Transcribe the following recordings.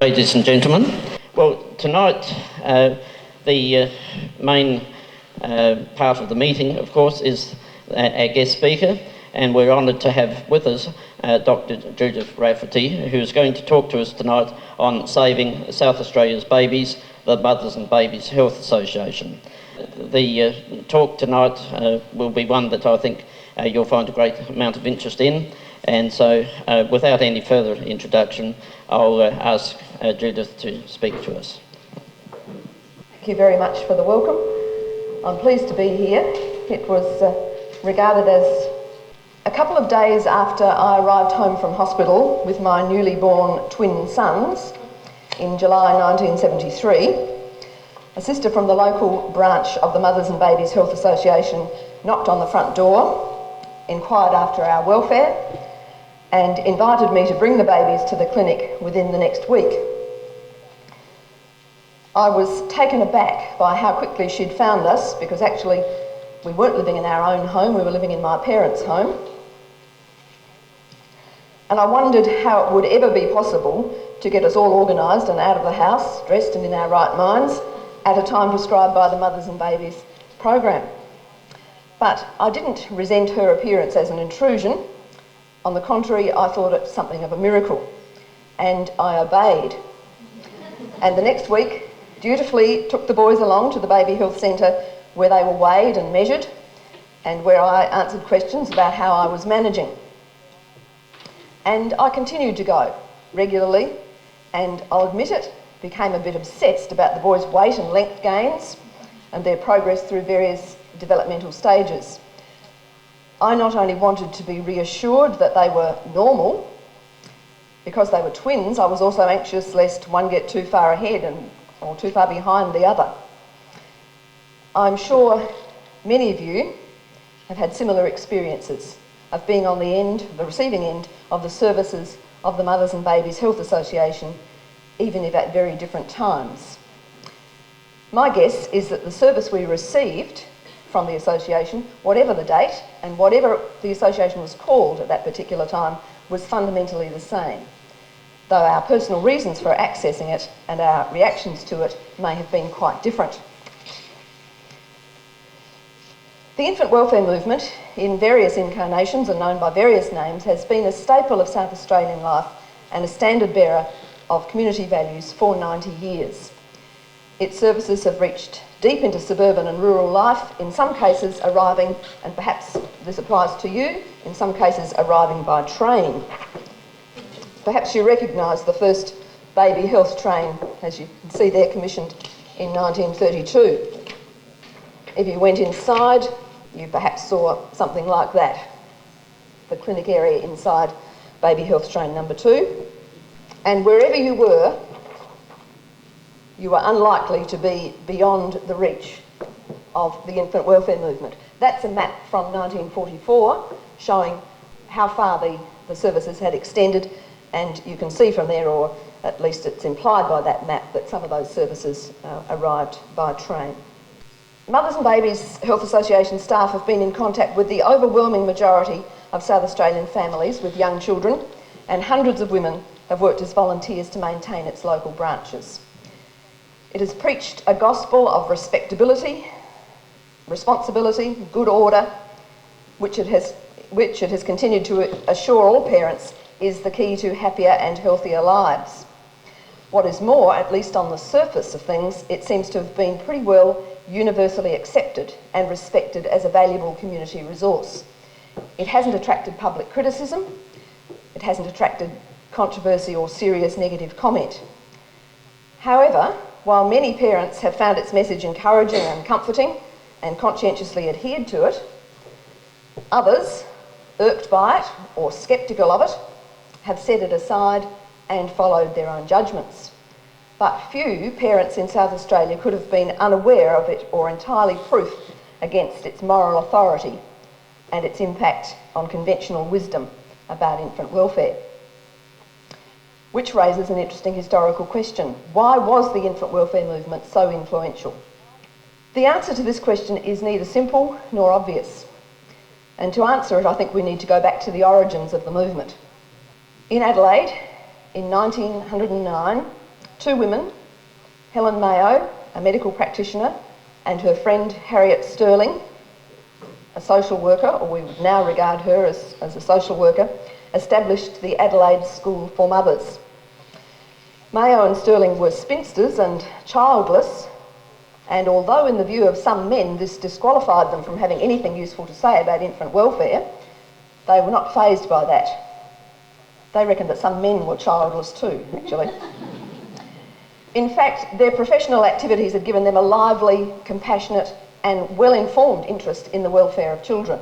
Ladies and gentlemen, well, tonight the main part of the meeting, of course, is our guest speaker, and we're honoured to have with us Dr. Judith Raftery, who's going to talk to us tonight on saving South Australia's babies, the Mothers and Babies Health Association. The talk tonight will be one that I think you'll find a great amount of interest in, and so without any further introduction, I'll ask Judith to speak to us. Thank you very much for the welcome. I'm pleased to be here. It was regarded as a couple of days after I arrived home from hospital with my newly born twin sons in July 1973. A sister from the local branch of the Mothers and Babies Health Association knocked on the front door, inquired after our welfare, and invited me to bring the babies to the clinic within the next week. I was taken aback by how quickly she'd found us, because actually we weren't living in our own home, we were living in my parents' home. And I wondered how it would ever be possible to get us all organised and out of the house, dressed and in our right minds, at a time prescribed by the Mothers and Babies program. But I didn't resent her appearance as an intrusion. On the contrary, I thought it something of a miracle, and I obeyed. And the next week, dutifully took the boys along to the Baby Health Centre, where they were weighed and measured, and where I answered questions about how I was managing. And I continued to go regularly, and I'll admit it, became a bit obsessed about the boys' weight and length gains and their progress through various developmental stages. I not only wanted to be reassured that they were normal, because they were twins, I was also anxious lest one get too far ahead or too far behind the other. I'm sure many of you have had similar experiences of being on the receiving end of the services of the Mothers and Babies Health Association, even if at very different times. My guess is that the service we received from the association, whatever the date and whatever the association was called at that particular time, was fundamentally the same, though our personal reasons for accessing it and our reactions to it may have been quite different. The infant welfare movement, in various incarnations and known by various names, has been a staple of South Australian life and a standard bearer of community values for 90 years. Its services have reached deep into suburban and rural life, in some cases arriving, and perhaps this applies to you, in some cases arriving by train. Perhaps you recognise the first baby health train, as you can see there, commissioned in 1932. If you went inside, you perhaps saw something like that, the clinic area inside baby health train number 2. And wherever you were unlikely to be beyond the reach of the infant welfare movement. That's a map from 1944 showing how far the services had extended, and you can see from there, or at least it's implied by that map, that some of those services arrived by train. Mothers and Babies Health Association staff have been in contact with the overwhelming majority of South Australian families with young children, and hundreds of women have worked as volunteers to maintain its local branches. It has preached a gospel of respectability, responsibility, good order, which it has continued to assure all parents is the key to happier and healthier lives. What is more, at least on the surface of things, it seems to have been pretty well universally accepted and respected as a valuable community resource. It hasn't attracted public criticism, it hasn't attracted controversy or serious negative comment. However, while many parents have found its message encouraging and comforting and conscientiously adhered to it, others, irked by it or sceptical of it, have set it aside and followed their own judgments. But few parents in South Australia could have been unaware of it or entirely proof against its moral authority and its impact on conventional wisdom about infant welfare. Which raises an interesting historical question. Why was the infant welfare movement so influential? The answer to this question is neither simple nor obvious. And to answer it, I think we need to go back to the origins of the movement. In Adelaide, in 1909, Two women, Helen Mayo, a medical practitioner, and her friend Harriet Stirling, a social worker, or we would now regard her as a social worker, established the Adelaide School for Mothers. Mayo and Stirling were spinsters and childless, and although in the view of some men this disqualified them from having anything useful to say about infant welfare, they were not fazed by that. They reckoned that some men were childless too, actually. In fact, their professional activities had given them a lively, compassionate and well-informed interest in the welfare of children.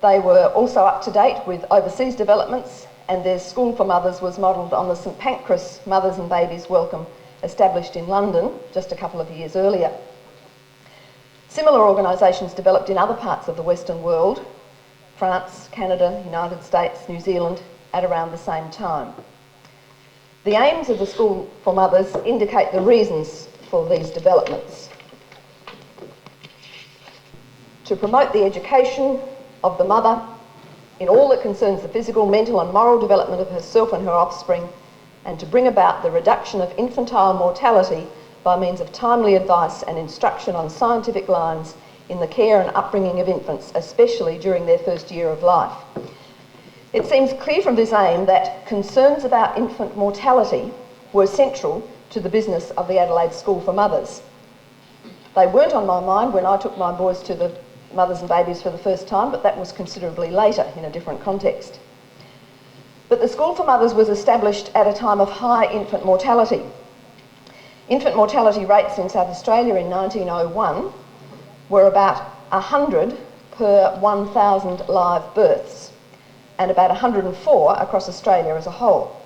They were also up to date with overseas developments, and their School for Mothers was modelled on the St Pancras Mothers and Babies Welcome, established in London just a couple of years earlier. Similar organisations developed in other parts of the Western world, France, Canada, United States, New Zealand, at around the same time. The aims of the School for Mothers indicate the reasons for these developments. To promote the education of the mother in all that concerns the physical, mental and moral development of herself and her offspring, and to bring about the reduction of infantile mortality by means of timely advice and instruction on scientific lines in the care and upbringing of infants, especially during their first year of life. It seems clear from this aim that concerns about infant mortality were central to the business of the Adelaide School for Mothers. They weren't on my mind when I took my boys to the Mothers and Babies for the first time, but that was considerably later in a different context. But the School for Mothers was established at a time of high infant mortality. Infant mortality rates in South Australia in 1901 were about 100 per 1,000 live births, and about 104 across Australia as a whole.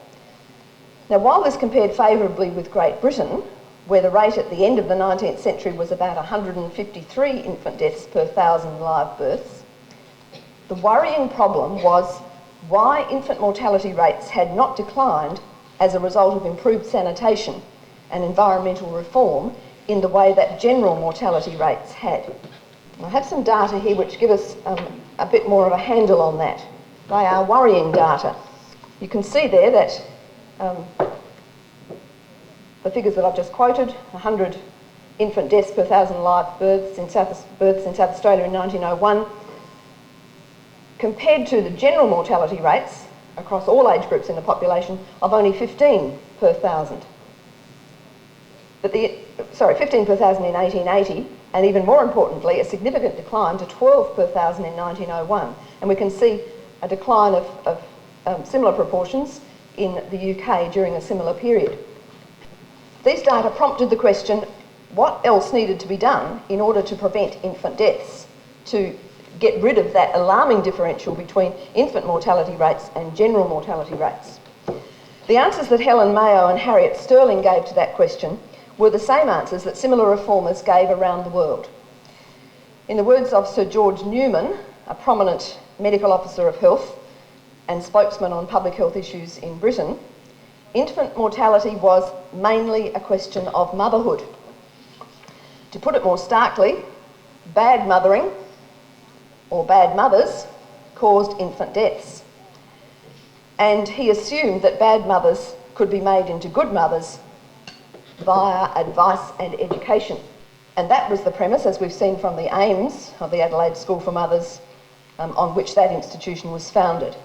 Now, while this compared favourably with Great Britain, where the rate at the end of the 19th century was about 153 infant deaths per 1,000 live births, the worrying problem was why infant mortality rates had not declined as a result of improved sanitation and environmental reform in the way that general mortality rates had. I have some data here which give us a bit more of a handle on that. They are worrying data. You can see there that the figures that I've just quoted, 100 infant deaths per 1,000 live births in South Australia in 1901, compared to the general mortality rates across all age groups in the population of only 15 per 1,000. 15 per 1,000 in 1880, and even more importantly, a significant decline to 12 per 1,000 in 1901. And we can see a decline of similar proportions in the UK during a similar period. These data prompted the question, what else needed to be done in order to prevent infant deaths, to get rid of that alarming differential between infant mortality rates and general mortality rates? The answers that Helen Mayo and Harriet Stirling gave to that question were the same answers that similar reformers gave around the world. In the words of Sir George Newman, a prominent medical officer of health and spokesman on public health issues in Britain, infant mortality was mainly a question of motherhood. To put it more starkly, bad mothering or bad mothers caused infant deaths. And he assumed that bad mothers could be made into good mothers via advice and education. And that was the premise, as we've seen from the aims of the Adelaide School for Mothers, on which that institution was founded.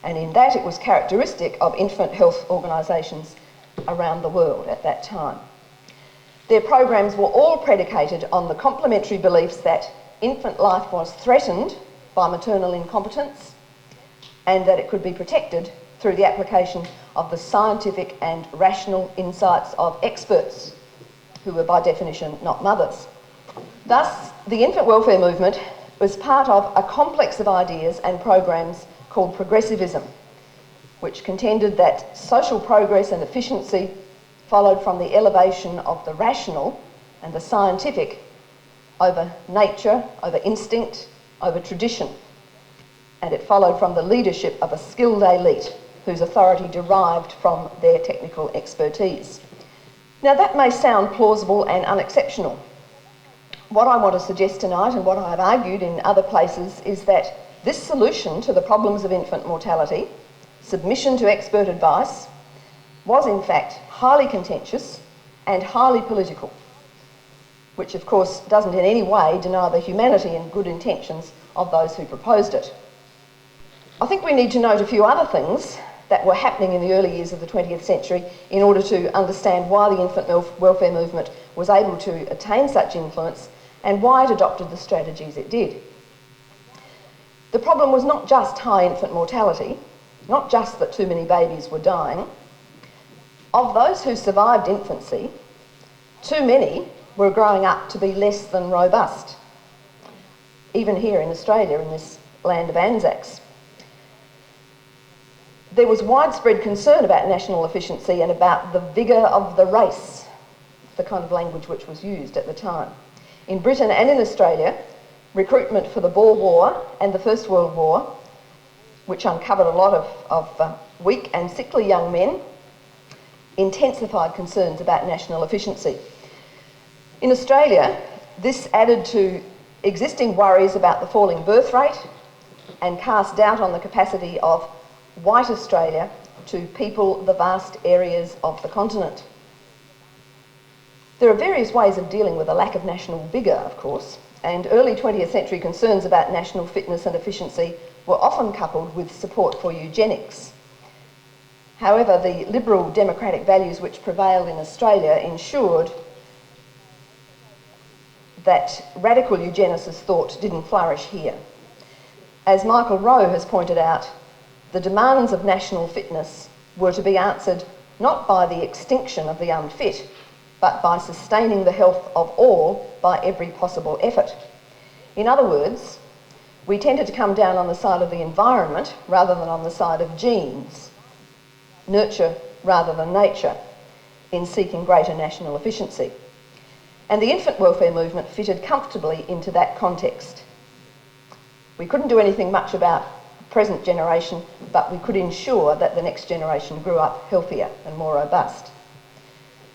And in that it was characteristic of infant health organisations around the world at that time. Their programs were all predicated on the complementary beliefs that infant life was threatened by maternal incompetence and that it could be protected through the application of the scientific and rational insights of experts, who were by definition not mothers. Thus, the infant welfare movement was part of a complex of ideas and programs called progressivism, which contended that social progress and efficiency followed from the elevation of the rational and the scientific over nature, over instinct, over tradition. And it followed from the leadership of a skilled elite whose authority derived from their technical expertise. Now, that may sound plausible and unexceptional. What I want to suggest tonight, and what I have argued in other places, is that this solution to the problems of infant mortality, submission to expert advice, was in fact highly contentious and highly political, which of course doesn't in any way deny the humanity and good intentions of those who proposed it. I think we need to note a few other things that were happening in the early years of the 20th century in order to understand why the infant welfare movement was able to attain such influence and why it adopted the strategies it did. The problem was not just high infant mortality, not just that too many babies were dying. Of those who survived infancy, too many were growing up to be less than robust, even here in Australia, in this land of Anzacs. There was widespread concern about national efficiency and about the vigour of the race, the kind of language which was used at the time. In Britain and in Australia, recruitment for the Boer War and the First World War, which uncovered a lot of weak and sickly young men, intensified concerns about national efficiency. In Australia, this added to existing worries about the falling birth rate and cast doubt on the capacity of white Australia to people the vast areas of the continent. There are various ways of dealing with a lack of national vigour, of course, and early 20th century concerns about national fitness and efficiency were often coupled with support for eugenics. However, the liberal democratic values which prevailed in Australia ensured that radical eugenicists' thought didn't flourish here. As Michael Rowe has pointed out, the demands of national fitness were to be answered not by the extinction of the unfit, but by sustaining the health of all by every possible effort. In other words, we tended to come down on the side of the environment rather than on the side of genes, nurture rather than nature, in seeking greater national efficiency. And the infant welfare movement fitted comfortably into that context. We couldn't do anything much about the present generation, but we could ensure that the next generation grew up healthier and more robust.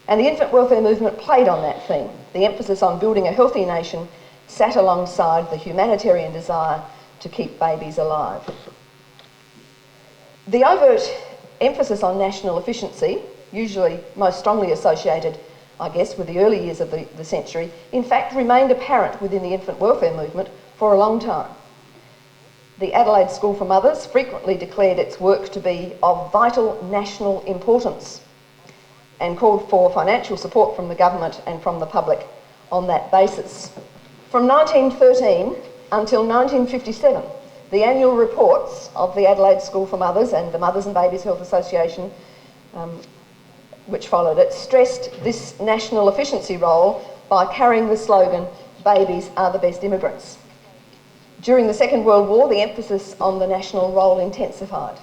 And the infant welfare movement played on that theme. The emphasis on building a healthy nation sat alongside the humanitarian desire to keep babies alive. The overt emphasis on national efficiency, usually most strongly associated, I guess, with the early years of the century, in fact remained apparent within the infant welfare movement for a long time. The Adelaide School for Mothers frequently declared its work to be of vital national importance and called for financial support from the government and from the public on that basis. From 1913 until 1957, the annual reports of the Adelaide School for Mothers and the Mothers and Babies Health Association, which followed it, stressed this national efficiency role by carrying the slogan, "Babies are the best immigrants." During the Second World War, the emphasis on the national role intensified.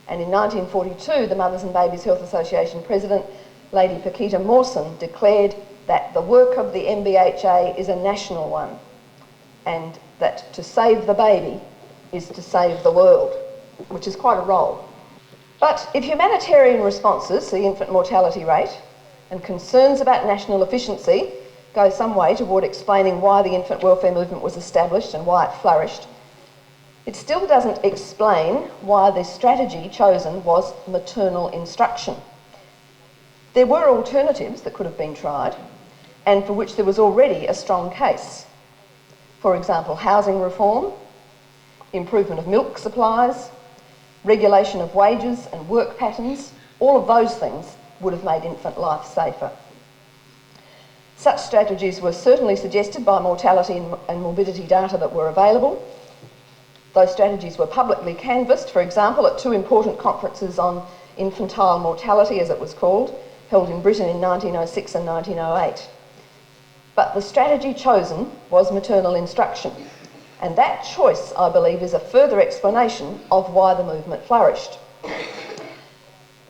And in 1942, the Mothers and Babies Health Association President, Lady Paquita Mawson, declared that the work of the MBHA is a national one and that to save the baby is to save the world, which is quite a role. But if humanitarian responses to the infant mortality rate and concerns about national efficiency go some way toward explaining why the infant welfare movement was established and why it flourished, it still doesn't explain why the strategy chosen was maternal instruction. There were alternatives that could have been tried and for which there was already a strong case. For example, housing reform, improvement of milk supplies, regulation of wages and work patterns, all of those things would have made infant life safer. Such strategies were certainly suggested by mortality and morbidity data that were available. Those strategies were publicly canvassed, for example, at two important conferences on infantile mortality, as it was called, held in Britain in 1906 and 1908. But the strategy chosen was maternal instruction, and that choice, I believe, is a further explanation of why the movement flourished.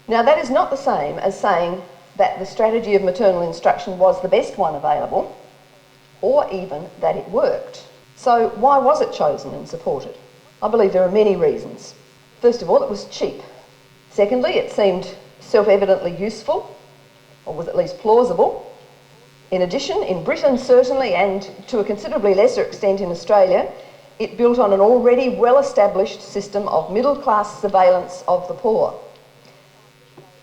Now, that is not the same as saying that the strategy of maternal instruction was the best one available, or even that it worked. So why was it chosen and supported? I believe there are many reasons. First of all, it was cheap. Secondly, it seemed self-evidently useful, or was at least plausible. In addition, in Britain certainly, and to a considerably lesser extent in Australia, it built on an already well-established system of middle-class surveillance of the poor.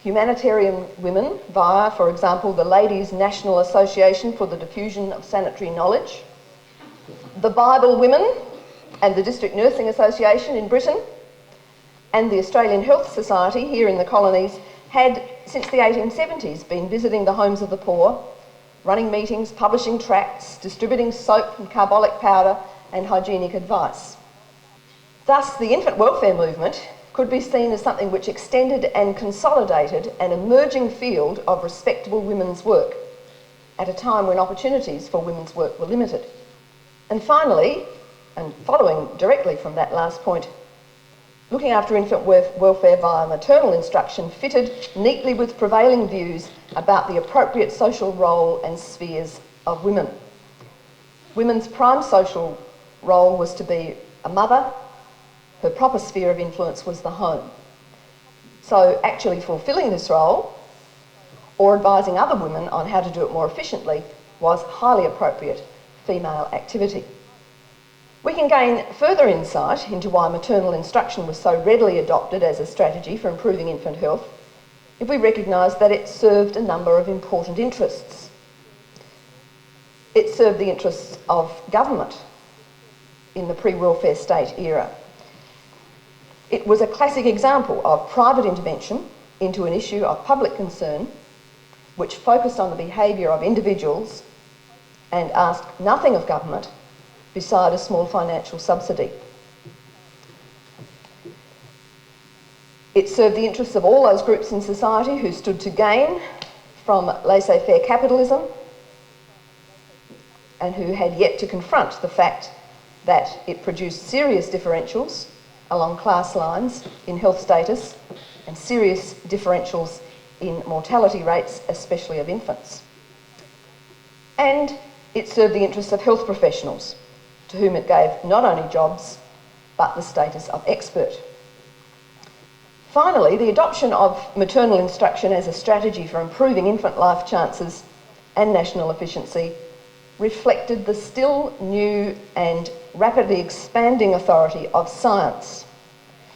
humanitarian women via, for example, the Ladies' National Association for the Diffusion of Sanitary Knowledge, the Bible Women and the District Nursing Association in Britain, and the Australian Health Society here in the colonies had, since the 1870s, been visiting the homes of the poor, running meetings, publishing tracts, distributing soap and carbolic powder and hygienic advice. Thus, the infant welfare movement could be seen as something which extended and consolidated an emerging field of respectable women's work at a time when opportunities for women's work were limited. And finally, and following directly from that last point, looking after infant welfare via maternal instruction fitted neatly with prevailing views about the appropriate social role and spheres of women. Women's prime social role was to be a mother. Her proper sphere of influence was the home. So actually fulfilling this role, or advising other women on how to do it more efficiently, was highly appropriate female activity. We can gain further insight into why maternal instruction was so readily adopted as a strategy for improving infant health if we recognise that it served a number of important interests. It served the interests of government in the pre-welfare state era. It was a classic example of private intervention into an issue of public concern which focused on the behaviour of individuals and asked nothing of government beside a small financial subsidy. It served the interests of all those groups in society who stood to gain from laissez-faire capitalism and who had yet to confront the fact that it produced serious differentials along class lines in health status and serious differentials in mortality rates, especially of infants. And it served the interests of health professionals, to whom it gave not only jobs, but the status of expert. Finally, the adoption of maternal instruction as a strategy for improving infant life chances and national efficiency reflected the still new and rapidly expanding authority of science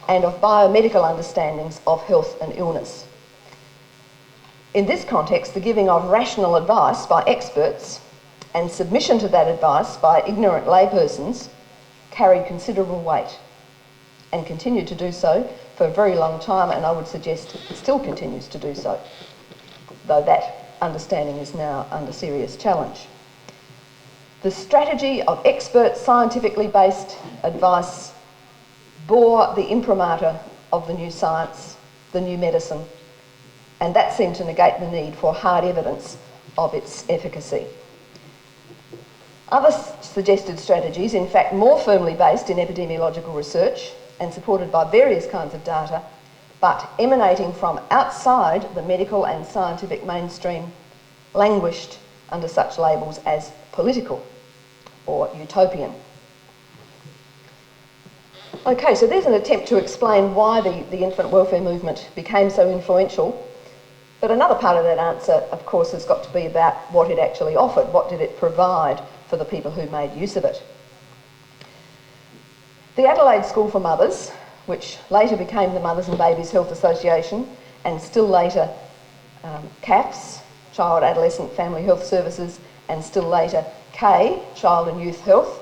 and of biomedical understandings of health and illness. In this context, the giving of rational advice by experts and submission to that advice by ignorant laypersons carried considerable weight and continued to do so for a very long time, and I would suggest it still continues to do so, though that understanding is now under serious challenge. The strategy of expert, scientifically based advice bore the imprimatur of the new science, the new medicine, and that seemed to negate the need for hard evidence of its efficacy. Other suggested strategies, in fact more firmly based in epidemiological research and supported by various kinds of data, but emanating from outside the medical and scientific mainstream, languished under such labels as political or utopian. Okay, so there's an attempt to explain why the infant welfare movement became so influential, but another part of that answer, of course, has got to be about what it actually offered. What did it provide for the people who made use of it? The Adelaide School for Mothers, which later became the Mothers and Babies Health Association, and still later CAFS, Child, Adolescent, Family Health Services, and still later CAY, Child and Youth Health,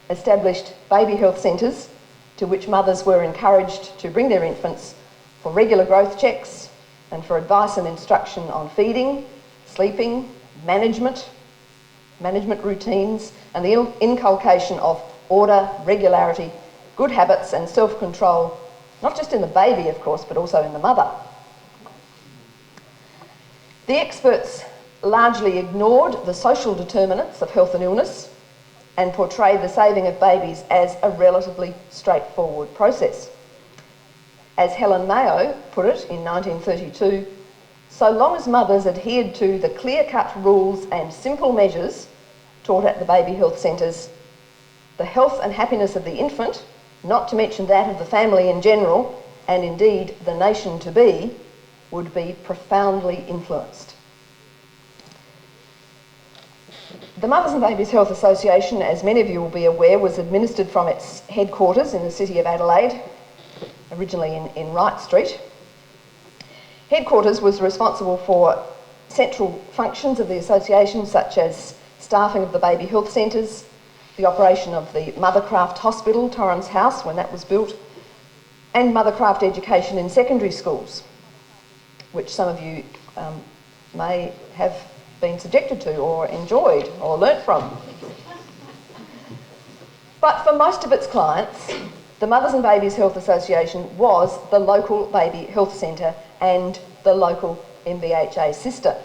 established baby health centres to which mothers were encouraged to bring their infants for regular growth checks and for advice and instruction on feeding, sleeping, management routines, and the inculcation of order, regularity, good habits and self-control, not just in the baby, of course, but also in the mother. The experts largely ignored the social determinants of health and illness and portrayed the saving of babies as a relatively straightforward process. As Helen Mayo put it in 1932, so long as mothers adhered to the clear-cut rules and simple measures taught at the baby health centres, the health and happiness of the infant, not to mention that of the family in general, and indeed the nation to be, would be profoundly influenced. The Mothers and Babies Health Association, as many of you will be aware, was administered from its headquarters in the city of Adelaide, originally in Wright Street. Headquarters was responsible for central functions of the association, such as staffing of the baby health centres, the operation of the Mothercraft Hospital, Torrens House, when that was built, and Mothercraft education in secondary schools, which some of you may have been subjected to or enjoyed or learnt from. But for most of its clients, the Mothers and Babies Health Association was the local baby health centre and the local MBHA sister.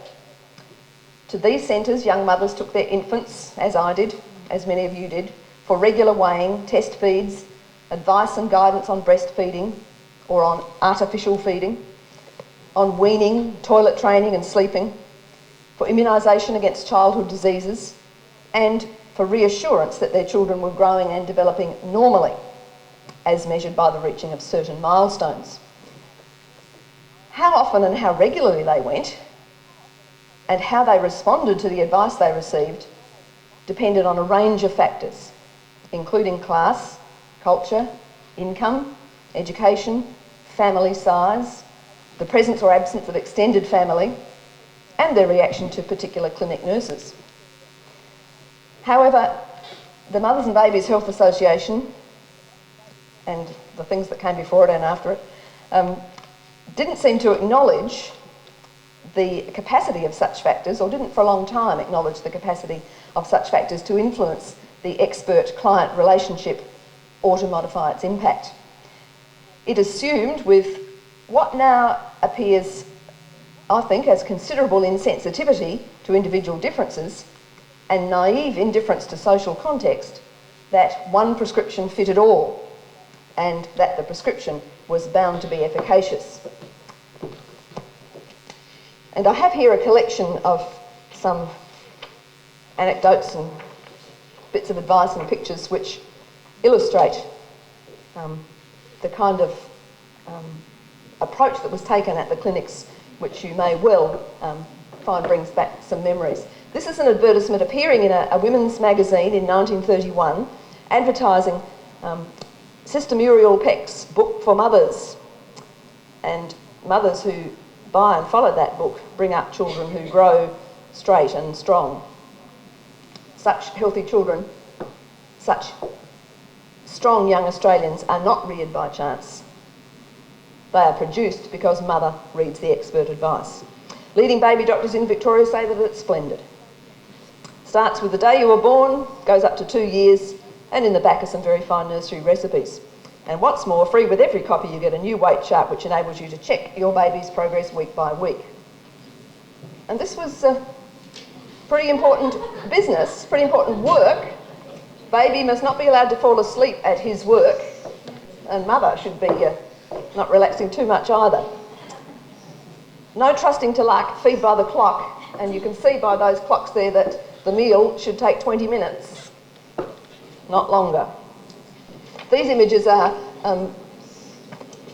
To these centres, young mothers took their infants, as I did, as many of you did, for regular weighing, test feeds, advice and guidance on breastfeeding or on artificial feeding, on weaning, toilet training and sleeping, for immunisation against childhood diseases, and for reassurance that their children were growing and developing normally, as measured by the reaching of certain milestones. How often and how regularly they went, and how they responded to the advice they received, depended on a range of factors, including class, culture, income, education, family size, the presence or absence of extended family, and their reaction to particular clinic nurses. However, the Mothers and Babies Health Association, and the things that came before it and after it, didn't seem to acknowledge the capacity of such factors, or didn't for a long time acknowledge the capacity of such factors to influence the expert-client relationship or to modify its impact. It assumed, with what now appears, I think, as considerable insensitivity to individual differences and naive indifference to social context, that one prescription fitted all and that the prescription was bound to be efficacious. And I have here a collection of some anecdotes and bits of advice and pictures which illustrate the kind of approach that was taken at the clinics, which you may well find brings back some memories. This is an advertisement appearing in a women's magazine in 1931, advertising Sister Muriel Peck's book for mothers. And mothers who buy and follow that book bring up children who grow straight and strong. Such healthy children, such strong young Australians are not reared by chance. They are produced because mother reads the expert advice. Leading baby doctors in Victoria say that it's splendid. Starts with the day you were born, goes up to 2 years, and in the back are some very fine nursery recipes. And what's more, free with every copy you get a new weight chart which enables you to check your baby's progress week by week. And this was pretty important business, pretty important work. Baby must not be allowed to fall asleep at his work, and mother should be not relaxing too much either. No trusting to luck, feed by the clock, and you can see by those clocks there that the meal should take 20 minutes, not longer. These images are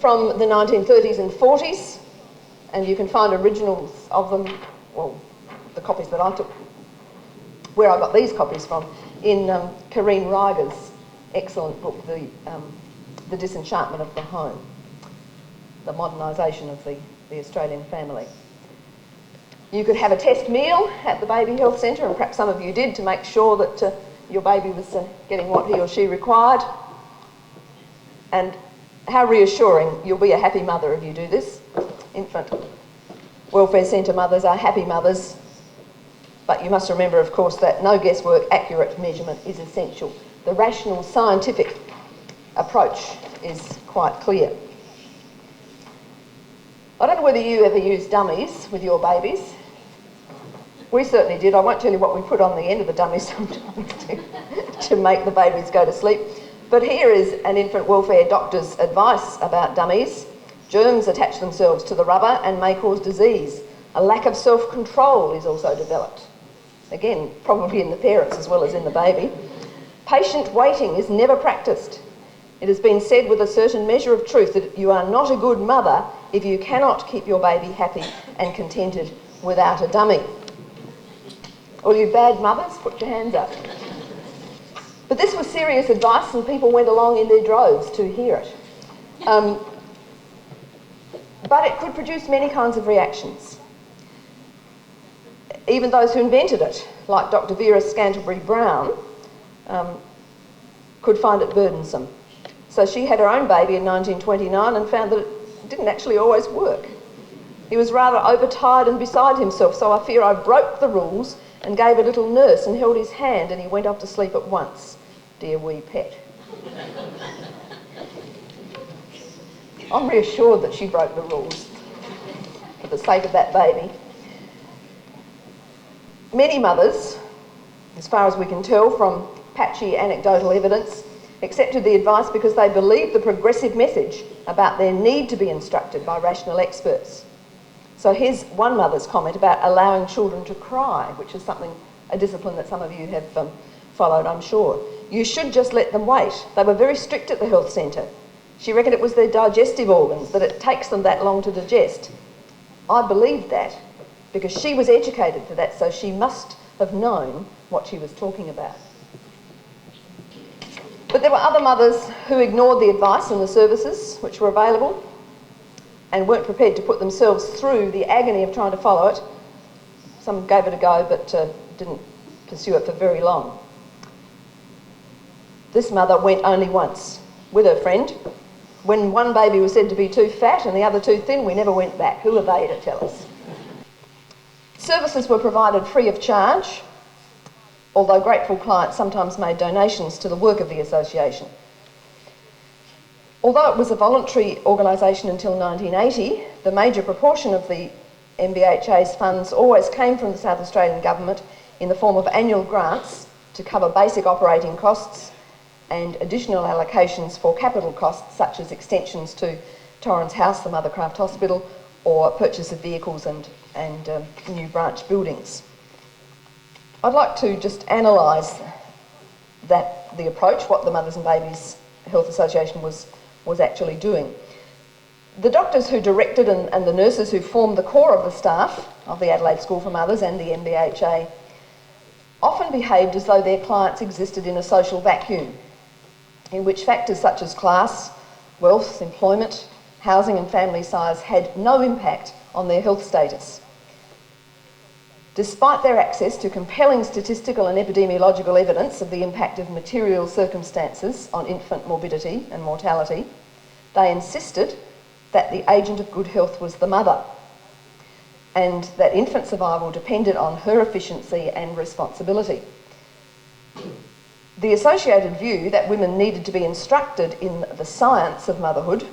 from the 1930s and 40s, and you can find originals of them, well, the copies that I took, where I got these copies from, in Kareen Ryger's excellent book, The Disenchantment of the Home, the modernisation of the Australian family. You could have a test meal at the baby health centre, and perhaps some of you did, to make sure that your baby was getting what he or she required. And how reassuring, you'll be a happy mother if you do this. Infant welfare centre mothers are happy mothers, but you must remember, of course, that no guesswork, accurate measurement is essential. The rational, scientific approach is quite clear. I don't know whether you ever use dummies with your babies. We certainly did. I won't tell you what we put on the end of the dummies sometimes to make the babies go to sleep. But here is an infant welfare doctor's advice about dummies. Germs attach themselves to the rubber and may cause disease. A lack of self-control is also developed. Again, probably in the parents as well as in the baby. Patient waiting is never practised. It has been said with a certain measure of truth that you are not a good mother if you cannot keep your baby happy and contented without a dummy. All you bad mothers, put your hands up. But this was serious advice, and people went along in their droves to hear it. But it could produce many kinds of reactions. Even those who invented it, like Dr. Vera Scantlebury-Brown, could find it burdensome. So she had her own baby in 1929 and found that it didn't actually always work. He was rather overtired and beside himself, so I fear I broke the rules and gave a little nurse and held his hand, and he went off to sleep at once. Dear wee pet. I'm reassured that she broke the rules for the sake of that baby. Many mothers, as far as we can tell from patchy anecdotal evidence, accepted the advice because they believed the progressive message about their need to be instructed by rational experts. So here's one mother's comment about allowing children to cry, which is a discipline that some of you have followed, I'm sure. You should just let them wait. They were very strict at the health centre. She reckoned it was their digestive organs, that it takes them that long to digest. I believed that because she was educated for that, so she must have known what she was talking about. But there were other mothers who ignored the advice and the services which were available and weren't prepared to put themselves through the agony of trying to follow it. Some gave it a go but didn't pursue it for very long. This mother went only once with her friend. When one baby was said to be too fat and the other too thin, we never went back. Who are they to tell us? Services were provided free of charge, although grateful clients sometimes made donations to the work of the association. Although it was a voluntary organisation until 1980, the major proportion of the MBHA's funds always came from the South Australian Government in the form of annual grants to cover basic operating costs and additional allocations for capital costs such as extensions to Torrens House, the Mothercraft Hospital, or purchase of vehicles and new branch buildings. I'd like to just analyse the approach, what the Mothers and Babies Health Association was actually doing. The doctors who directed and the nurses who formed the core of the staff of the Adelaide School for Mothers and the MBHA often behaved as though their clients existed in a social vacuum, in which factors such as class, wealth, employment, housing and family size had no impact on their health status. Despite their access to compelling statistical and epidemiological evidence of the impact of material circumstances on infant morbidity and mortality, they insisted that the agent of good health was the mother and that infant survival depended on her efficiency and responsibility. The associated view that women needed to be instructed in the science of motherhood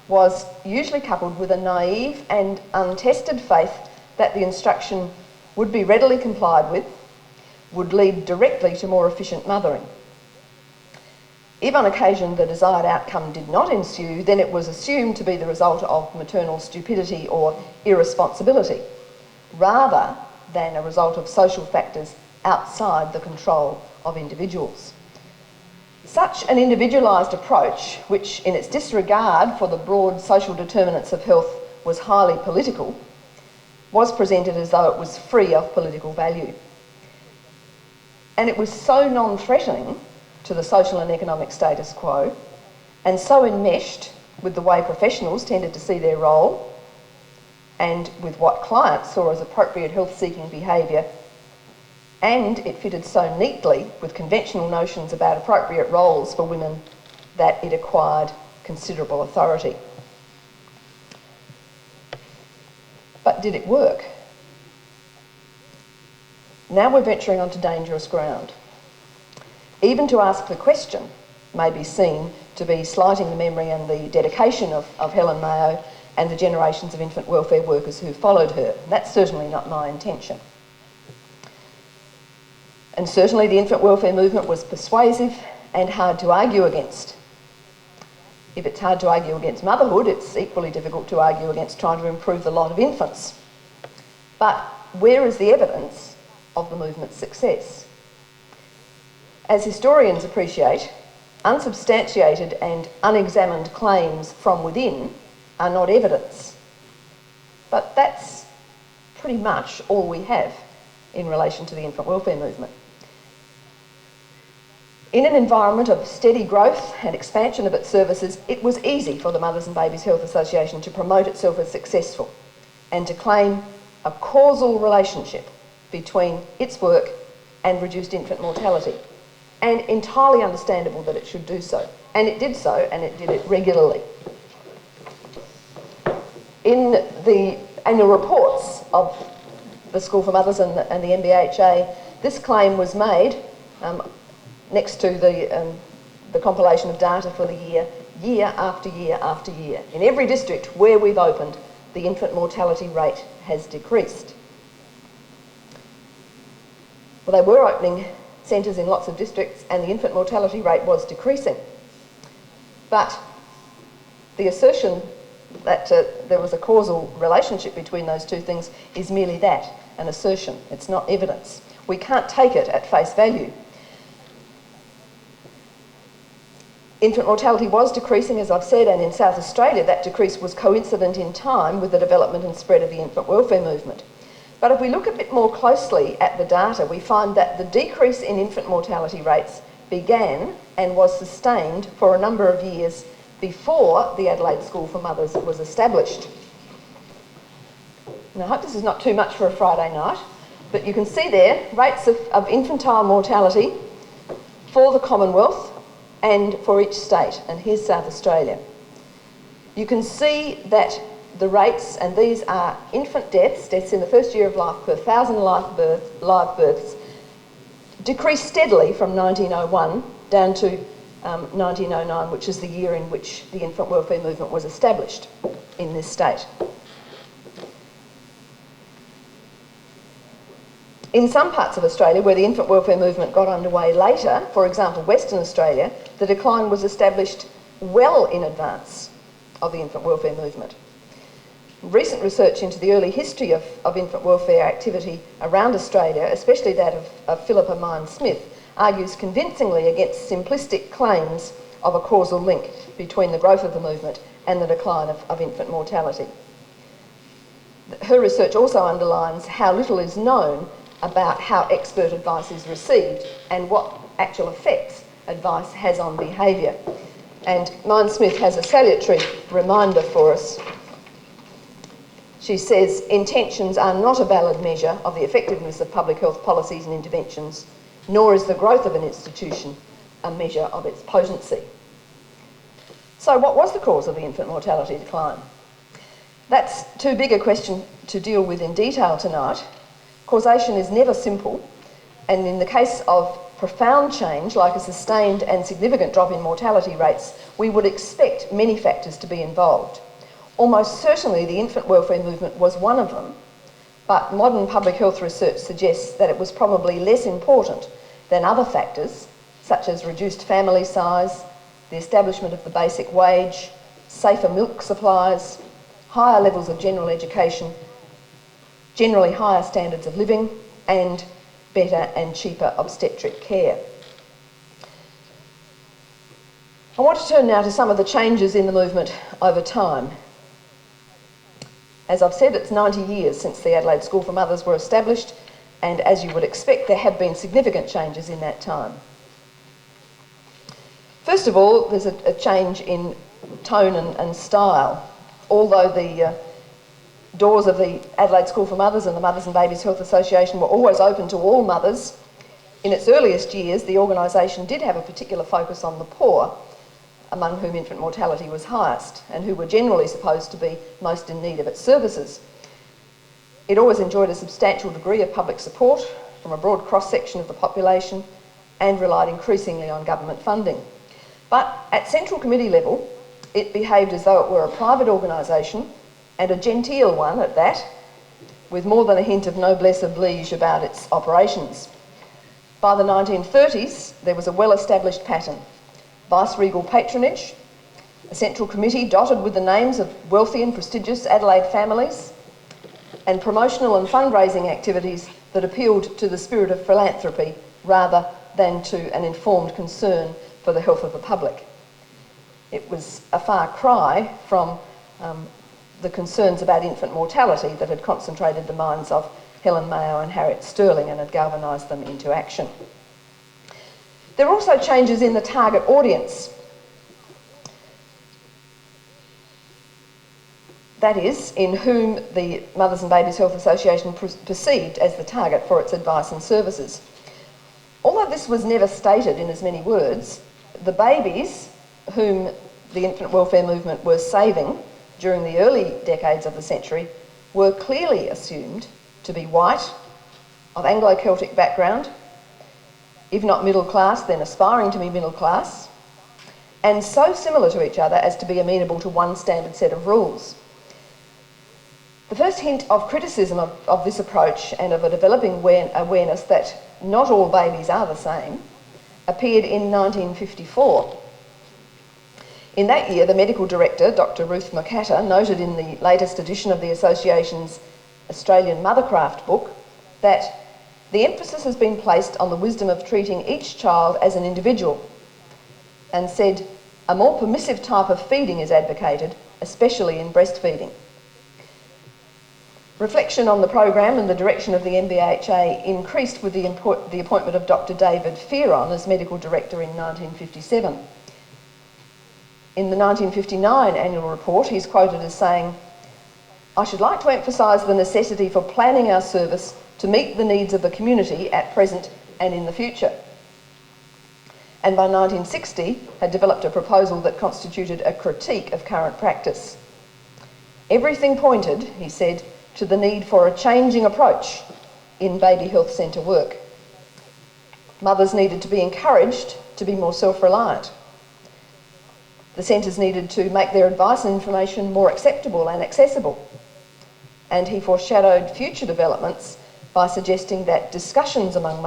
was usually coupled with a naive and untested faith that the instruction would be readily complied with, would lead directly to more efficient mothering. If on occasion the desired outcome did not ensue, then it was assumed to be the result of maternal stupidity or irresponsibility, rather than a result of social factors outside the control of individuals. Such an individualised approach, which in its disregard for the broad social determinants of health was highly political, was presented as though it was free of political value. And it was so non-threatening to the social and economic status quo, and so enmeshed with the way professionals tended to see their role, and with what clients saw as appropriate health-seeking behaviour, and it fitted so neatly with conventional notions about appropriate roles for women that it acquired considerable authority. But did it work? Now we're venturing onto dangerous ground. Even to ask the question may be seen to be slighting the memory and the dedication of Helen Mayo and the generations of infant welfare workers who followed her. That's certainly not my intention. And certainly the infant welfare movement was persuasive and hard to argue against. If it's hard to argue against motherhood, it's equally difficult to argue against trying to improve the lot of infants. But where is the evidence of the movement's success? As historians appreciate, unsubstantiated and unexamined claims from within are not evidence. But that's pretty much all we have in relation to the infant welfare movement. In an environment of steady growth and expansion of its services, it was easy for the Mothers and Babies Health Association to promote itself as successful and to claim a causal relationship between its work and reduced infant mortality. And entirely understandable that it should do so. And it did so, and it did it regularly. In the annual reports of the School for Mothers and the MBHA, this claim was made next to the compilation of data for the year after year after year. In every district where we've opened, the infant mortality rate has decreased. Well, they were opening centres in lots of districts and the infant mortality rate was decreasing. But the assertion that there was a causal relationship between those two things is merely that, an assertion. It's not evidence. We can't take it at face value. Infant mortality was decreasing, as I've said, and in South Australia that decrease was coincident in time with the development and spread of the infant welfare movement. But if we look a bit more closely at the data, we find that the decrease in infant mortality rates began and was sustained for a number of years before the Adelaide School for Mothers was established. Now, I hope this is not too much for a Friday night, but you can see there rates of infantile mortality for the Commonwealth and for each state, and here's South Australia. You can see that the rates, and these are infant deaths in the first year of life per 1,000 live births, decreased steadily from 1901 down to 1909, which is the year in which the infant welfare movement was established in this state. In some parts of Australia where the infant welfare movement got underway later, for example Western Australia, the decline was established well in advance of the infant welfare movement. Recent research into the early history of infant welfare activity around Australia, especially that of Philippa Mine-Smith, argues convincingly against simplistic claims of a causal link between the growth of the movement and the decline of infant mortality. Her research also underlines how little is known about how expert advice is received and what actual effects advice has on behaviour. And Mine-Smith has a salutary reminder for us. She says, intentions are not a valid measure of the effectiveness of public health policies and interventions, nor is the growth of an institution a measure of its potency. So what was the cause of the infant mortality decline? That's too big a question to deal with in detail tonight. Causation is never simple, and in the case of profound change, like a sustained and significant drop in mortality rates, we would expect many factors to be involved. Almost certainly the infant welfare movement was one of them, but modern public health research suggests that it was probably less important than other factors, such as reduced family size, the establishment of the basic wage, safer milk supplies, higher levels of general education, generally higher standards of living, and better and cheaper obstetric care. I want to turn now to some of the changes in the movement over time. As I've said, it's 90 years since the Adelaide School for Mothers were established, and as you would expect, there have been significant changes in that time. First of all, there's a change in tone and style. Although the doors of the Adelaide School for Mothers and the Mothers and Babies Health Association were always open to all mothers, in its earliest years, the organisation did have a particular focus on the poor, among whom infant mortality was highest, and who were generally supposed to be most in need of its services. It always enjoyed a substantial degree of public support from a broad cross-section of the population and relied increasingly on government funding. But at Central Committee level, it behaved as though it were a private organisation, and a genteel one at that, with more than a hint of noblesse oblige about its operations. By the 1930s, there was a well-established pattern: vice-regal patronage, a central committee dotted with the names of wealthy and prestigious Adelaide families, and promotional and fundraising activities that appealed to the spirit of philanthropy rather than to an informed concern for the health of the public. It was a far cry from the concerns about infant mortality that had concentrated the minds of Helen, Mayo and Harriet Stirling and had galvanised them into action. There are also changes in the target audience. That is, in whom the Mothers and Babies Health Association perceived as the target for its advice and services. Although this was never stated in as many words, the babies whom the infant welfare movement were saving during the early decades of the century were clearly assumed to be white, of Anglo-Celtic background, if not middle class, then aspiring to be middle class, and so similar to each other as to be amenable to one standard set of rules. The first hint of criticism of this approach and of a developing awareness that not all babies are the same appeared in 1954. In that year, the medical director, Dr. Ruth McCatter, noted in the latest edition of the Association's Australian Mothercraft book that the emphasis has been placed on the wisdom of treating each child as an individual, and said a more permissive type of feeding is advocated, especially in breastfeeding. Reflection on the program and the direction of the MBHA increased with the appointment of Dr. David Fearon as medical director in 1957. In the 1959 annual report, he's quoted as saying, "I should like to emphasise the necessity for planning our service to meet the needs of the community at present and in the future." And by 1960 had developed a proposal that constituted a critique of current practice. Everything pointed, he said, to the need for a changing approach in baby health centre work. Mothers needed to be encouraged to be more self-reliant. The centres needed to make their advice and information more acceptable and accessible. And he foreshadowed future developments by suggesting that discussions among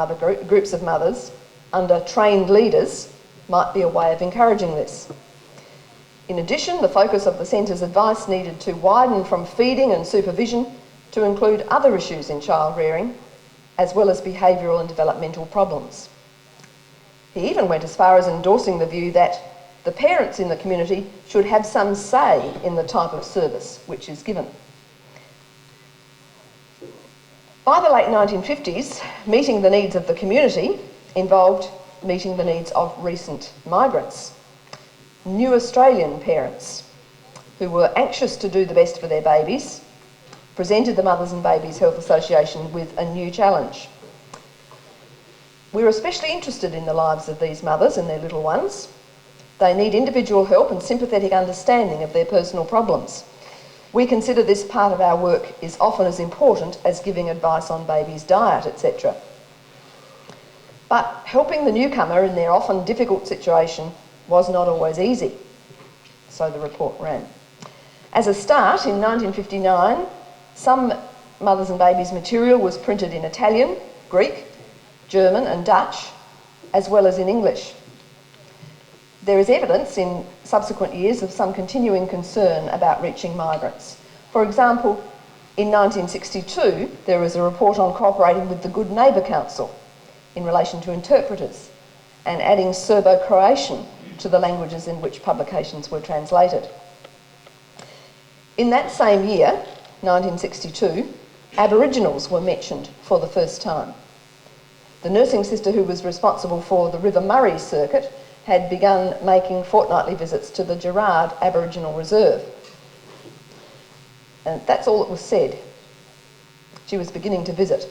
groups of mothers under trained leaders might be a way of encouraging this. In addition, the focus of the centre's advice needed to widen from feeding and supervision to include other issues in child rearing, as well as behavioural and developmental problems. He even went as far as endorsing the view that the parents in the community should have some say in the type of service which is given. By the late 1950s, meeting the needs of the community involved meeting the needs of recent migrants, new Australian parents who were anxious to do the best for their babies, presented the Mothers and Babies Health Association with a new challenge. We're especially interested in the lives of these mothers and their little ones. They need individual help and sympathetic understanding of their personal problems. We consider this part of our work is often as important as giving advice on babies' diet, etc. But helping the newcomer in their often difficult situation was not always easy, so the report ran. As a start, in 1959, some Mothers and Babies material was printed in Italian, Greek, German and Dutch, as well as in English. There is evidence in subsequent years of some continuing concern about reaching migrants. For example, in 1962, there was a report on cooperating with the Good Neighbour Council in relation to interpreters and adding Serbo-Croatian to the languages in which publications were translated. In that same year, 1962, Aboriginals were mentioned for the first time. The nursing sister who was responsible for the River Murray circuit had begun making fortnightly visits to the Gerard Aboriginal Reserve. And that's all that was said. She was beginning to visit.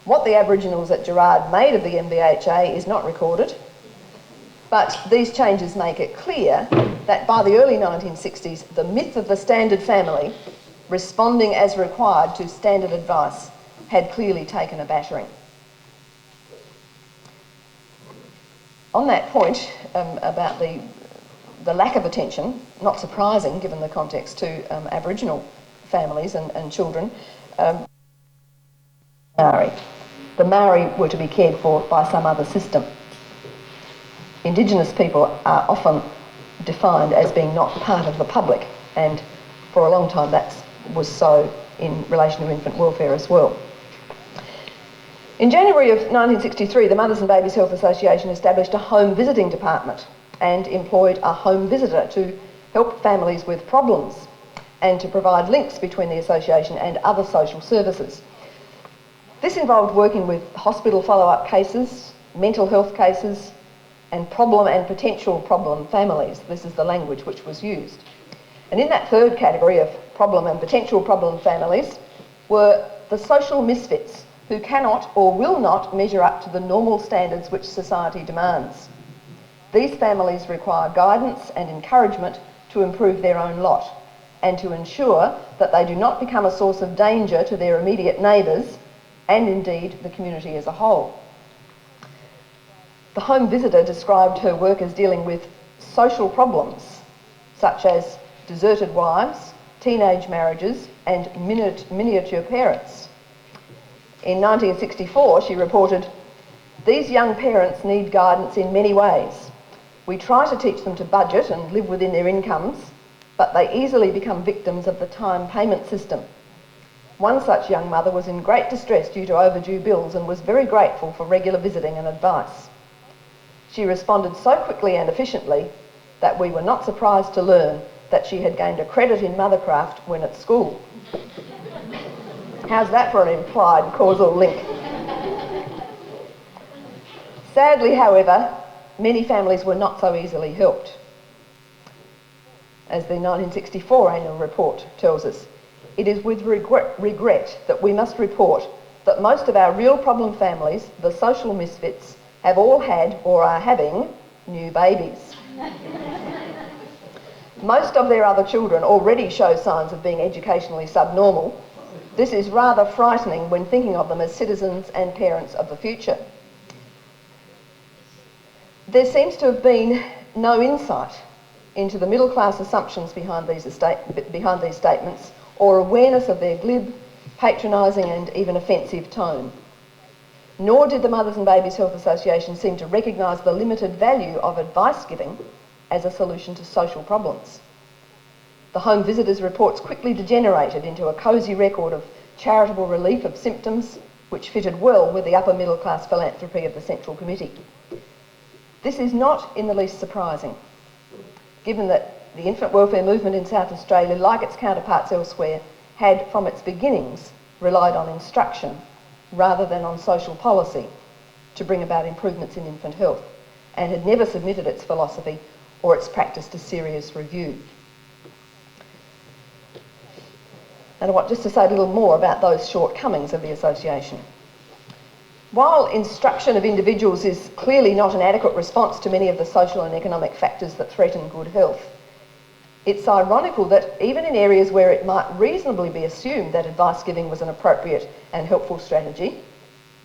What the Aboriginals at Gerard made of the MBHA is not recorded, but these changes make it clear that by the early 1960s, the myth of the standard family responding as required to standard advice had clearly taken a battering. On that point about the lack of attention, not surprising given the context, to Aboriginal families and children, Maori. The Maori were to be cared for by some other system. Indigenous people are often defined as being not part of the public, and for a long time that was so in relation to infant welfare as well. In January of 1963, the Mothers and Babies Health Association established a home visiting department and employed a home visitor to help families with problems and to provide links between the association and other social services. This involved working with hospital follow-up cases, mental health cases, and problem and potential problem families. This is the language which was used. And in that third category of problem and potential problem families were the social misfits who cannot or will not measure up to the normal standards which society demands. These families require guidance and encouragement to improve their own lot and to ensure that they do not become a source of danger to their immediate neighbours and indeed the community as a whole. The home visitor described her work as dealing with social problems such as deserted wives, teenage marriages and miniature parents. In 1964 she reported, "These young parents need guidance in many ways. We try to teach them to budget and live within their incomes, but they easily become victims of the time payment system. One such young mother was in great distress due to overdue bills and was very grateful for regular visiting and advice. She responded so quickly and efficiently that we were not surprised to learn that she had gained a credit in mothercraft when at school." How's that for an implied causal link? Sadly, however, many families were not so easily helped. As the 1964 annual report tells us, it is with regret that we must report that most of our real problem families, the social misfits, have all had or are having new babies. Most of their other children already show signs of being educationally subnormal. This is rather frightening when thinking of them as citizens and parents of the future. There seems to have been no insight into the middle class assumptions behind these statements or awareness of their glib, patronising and even offensive tone. Nor did the Mothers and Babies Health Association seem to recognise the limited value of advice giving as a solution to social problems. The home visitors' reports quickly degenerated into a cosy record of charitable relief of symptoms which fitted well with the upper middle class philanthropy of the Central Committee. This is not in the least surprising, given that the infant welfare movement in South Australia, like its counterparts elsewhere, had from its beginnings relied on instruction rather than on social policy to bring about improvements in infant health, and had never submitted its philosophy or its practice to serious review. And I want just to say a little more about those shortcomings of the association. While instruction of individuals is clearly not an adequate response to many of the social and economic factors that threaten good health, it's ironical that even in areas where it might reasonably be assumed that advice giving was an appropriate and helpful strategy,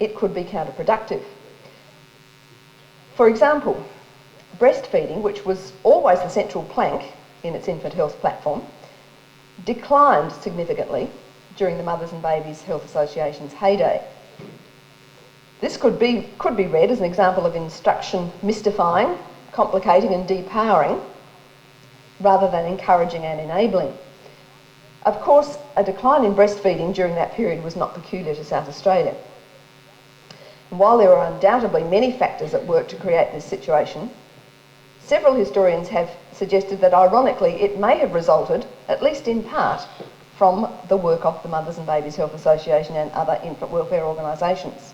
it could be counterproductive. For example, breastfeeding, which was always the central plank in its infant health platform, declined significantly during the Mothers and Babies Health Association's heyday. This could be read as an example of instruction mystifying, complicating and depowering, rather than encouraging and enabling. Of course, a decline in breastfeeding during that period was not peculiar to South Australia. And while there are undoubtedly many factors at work to create this situation, several historians have suggested that ironically it may have resulted, at least in part, from the work of the Mothers and Babies Health Association and other infant welfare organisations.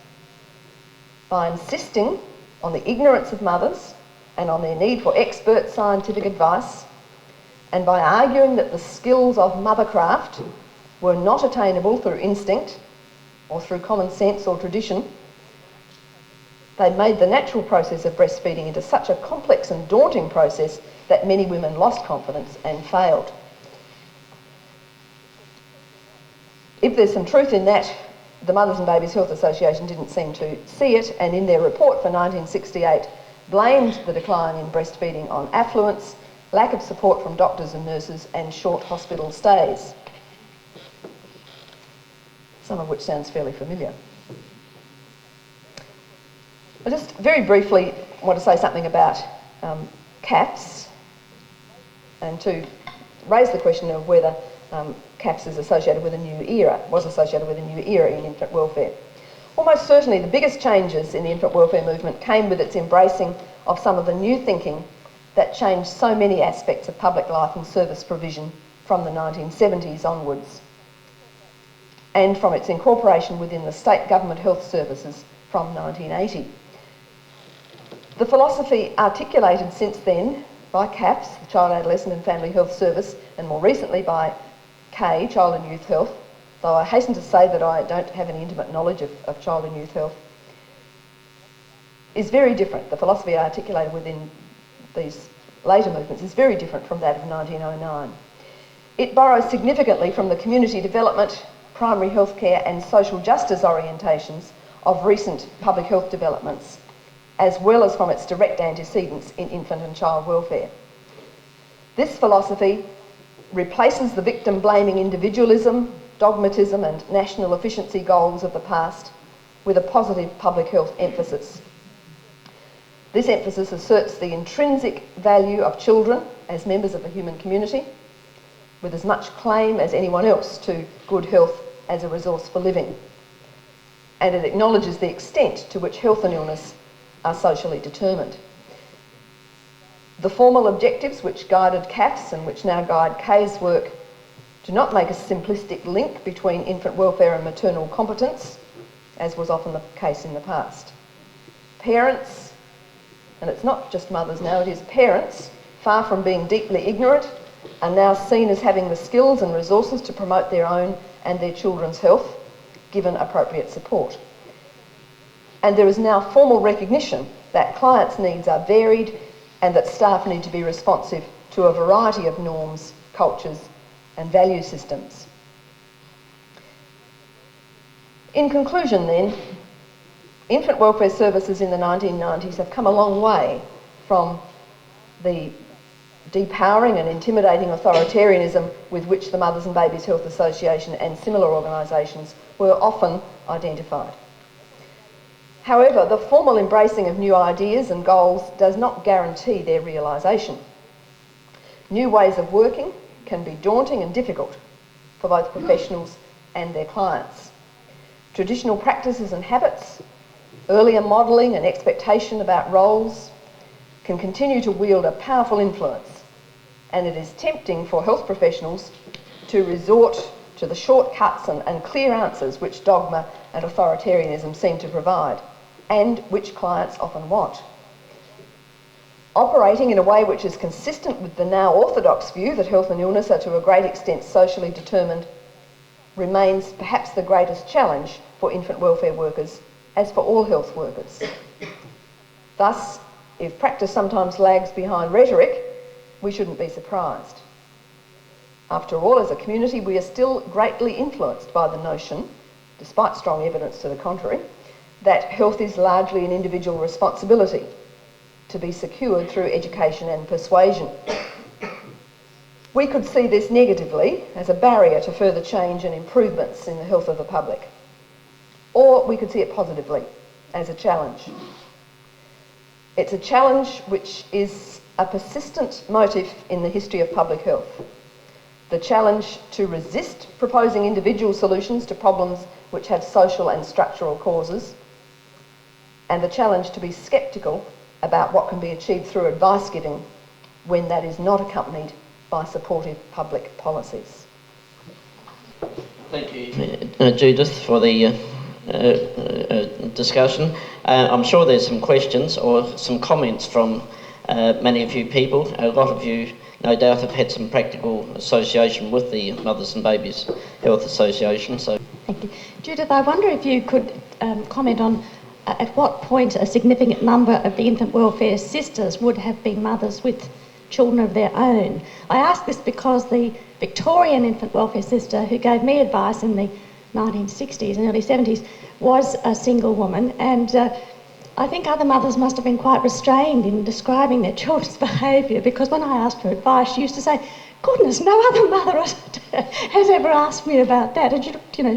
By insisting on the ignorance of mothers and on their need for expert scientific advice, and by arguing that the skills of mothercraft were not attainable through instinct or through common sense or tradition, they made the natural process of breastfeeding into such a complex and daunting process that many women lost confidence and failed. If there's some truth in that, the Mothers and Babies Health Association didn't seem to see it, and in their report for 1968 blamed the decline in breastfeeding on affluence, lack of support from doctors and nurses and short hospital stays, some of which sounds fairly familiar. I just very briefly want to say something about CAPS and to raise the question of whether CAPS is associated with a new era, was associated with a new era in infant welfare. Almost certainly the biggest changes in the infant welfare movement came with its embracing of some of the new thinking that changed so many aspects of public life and service provision from the 1970s onwards, and from its incorporation within the state government health services from 1980. The philosophy articulated since then by CAFS, the Child, Adolescent and Family Health Service, and more recently by CAY, Child and Youth Health, though I hasten to say that I don't have any intimate knowledge of child and youth health, is very different. The philosophy articulated within these later movements is very different from that of 1909. It borrows significantly from the community development, primary health care and social justice orientations of recent public health developments, as well as from its direct antecedents in infant and child welfare. This philosophy replaces the victim-blaming individualism, dogmatism and national efficiency goals of the past with a positive public health emphasis. This emphasis asserts the intrinsic value of children as members of the human community, with as much claim as anyone else to good health as a resource for living. And it acknowledges the extent to which health and illness are socially determined. The formal objectives which guided CAFS and which now guide Kay's work do not make a simplistic link between infant welfare and maternal competence, as was often the case in the past. Parents, and it's not just mothers now, it is parents, far from being deeply ignorant, are now seen as having the skills and resources to promote their own and their children's health, given appropriate support. And there is now formal recognition that clients' needs are varied and that staff need to be responsive to a variety of norms, cultures and value systems. In conclusion then, infant welfare services in the 1990s have come a long way from the depowering and intimidating authoritarianism with which the Mothers and Babies Health Association and similar organisations were often identified. However, the formal embracing of new ideas and goals does not guarantee their realisation. New ways of working can be daunting and difficult for both professionals and their clients. Traditional practices and habits, earlier modelling and expectation about roles can continue to wield a powerful influence, and it is tempting for health professionals to resort to the shortcuts and clear answers which dogma and authoritarianism seem to provide, and which clients often want. Operating in a way which is consistent with the now orthodox view that health and illness are to a great extent socially determined remains perhaps the greatest challenge for infant welfare workers, as for all health workers. Thus, if practice sometimes lags behind rhetoric, we shouldn't be surprised. After all, as a community, we are still greatly influenced by the notion, despite strong evidence to the contrary, that health is largely an individual responsibility to be secured through education and persuasion. We could see this negatively as a barrier to further change and improvements in the health of the public, or we could see it positively as a challenge. It's a challenge which is a persistent motif in the history of public health. The challenge to resist proposing individual solutions to problems which have social and structural causes, and the challenge to be sceptical about what can be achieved through advice giving when that is not accompanied by supportive public policies. Thank you, Judith, for the discussion. I'm sure there's some questions or some comments from many of you people. A lot of you, no doubt, have had some practical association with the Mothers and Babies Health Association. So, thank you. Judith, I wonder if you could comment on at what point a significant number of the infant welfare sisters would have been mothers with children of their own. I ask this because the Victorian infant welfare sister who gave me advice in the 1960s and early 70s was a single woman, and I think other mothers must have been quite restrained in describing their children's behaviour, because when I asked for advice she used to say, "Goodness, no other mother has ever asked me about that," and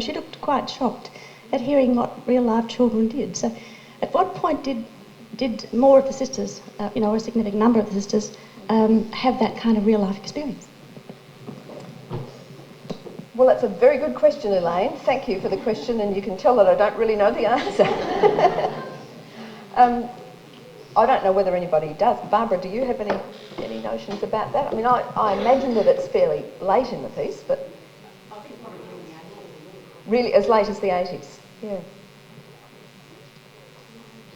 she looked quite shocked at hearing what real life children did. So at what point did more of the sisters, a significant number of the sisters, have that kind of real life experience? Well, that's a very good question, Elaine. Thank you for the question, and you can tell that I don't really know the answer. I don't know whether anybody does. Barbara, do you have any notions about that? I mean, I imagine that it's fairly late in the piece, but really as late as the 80s. Yeah.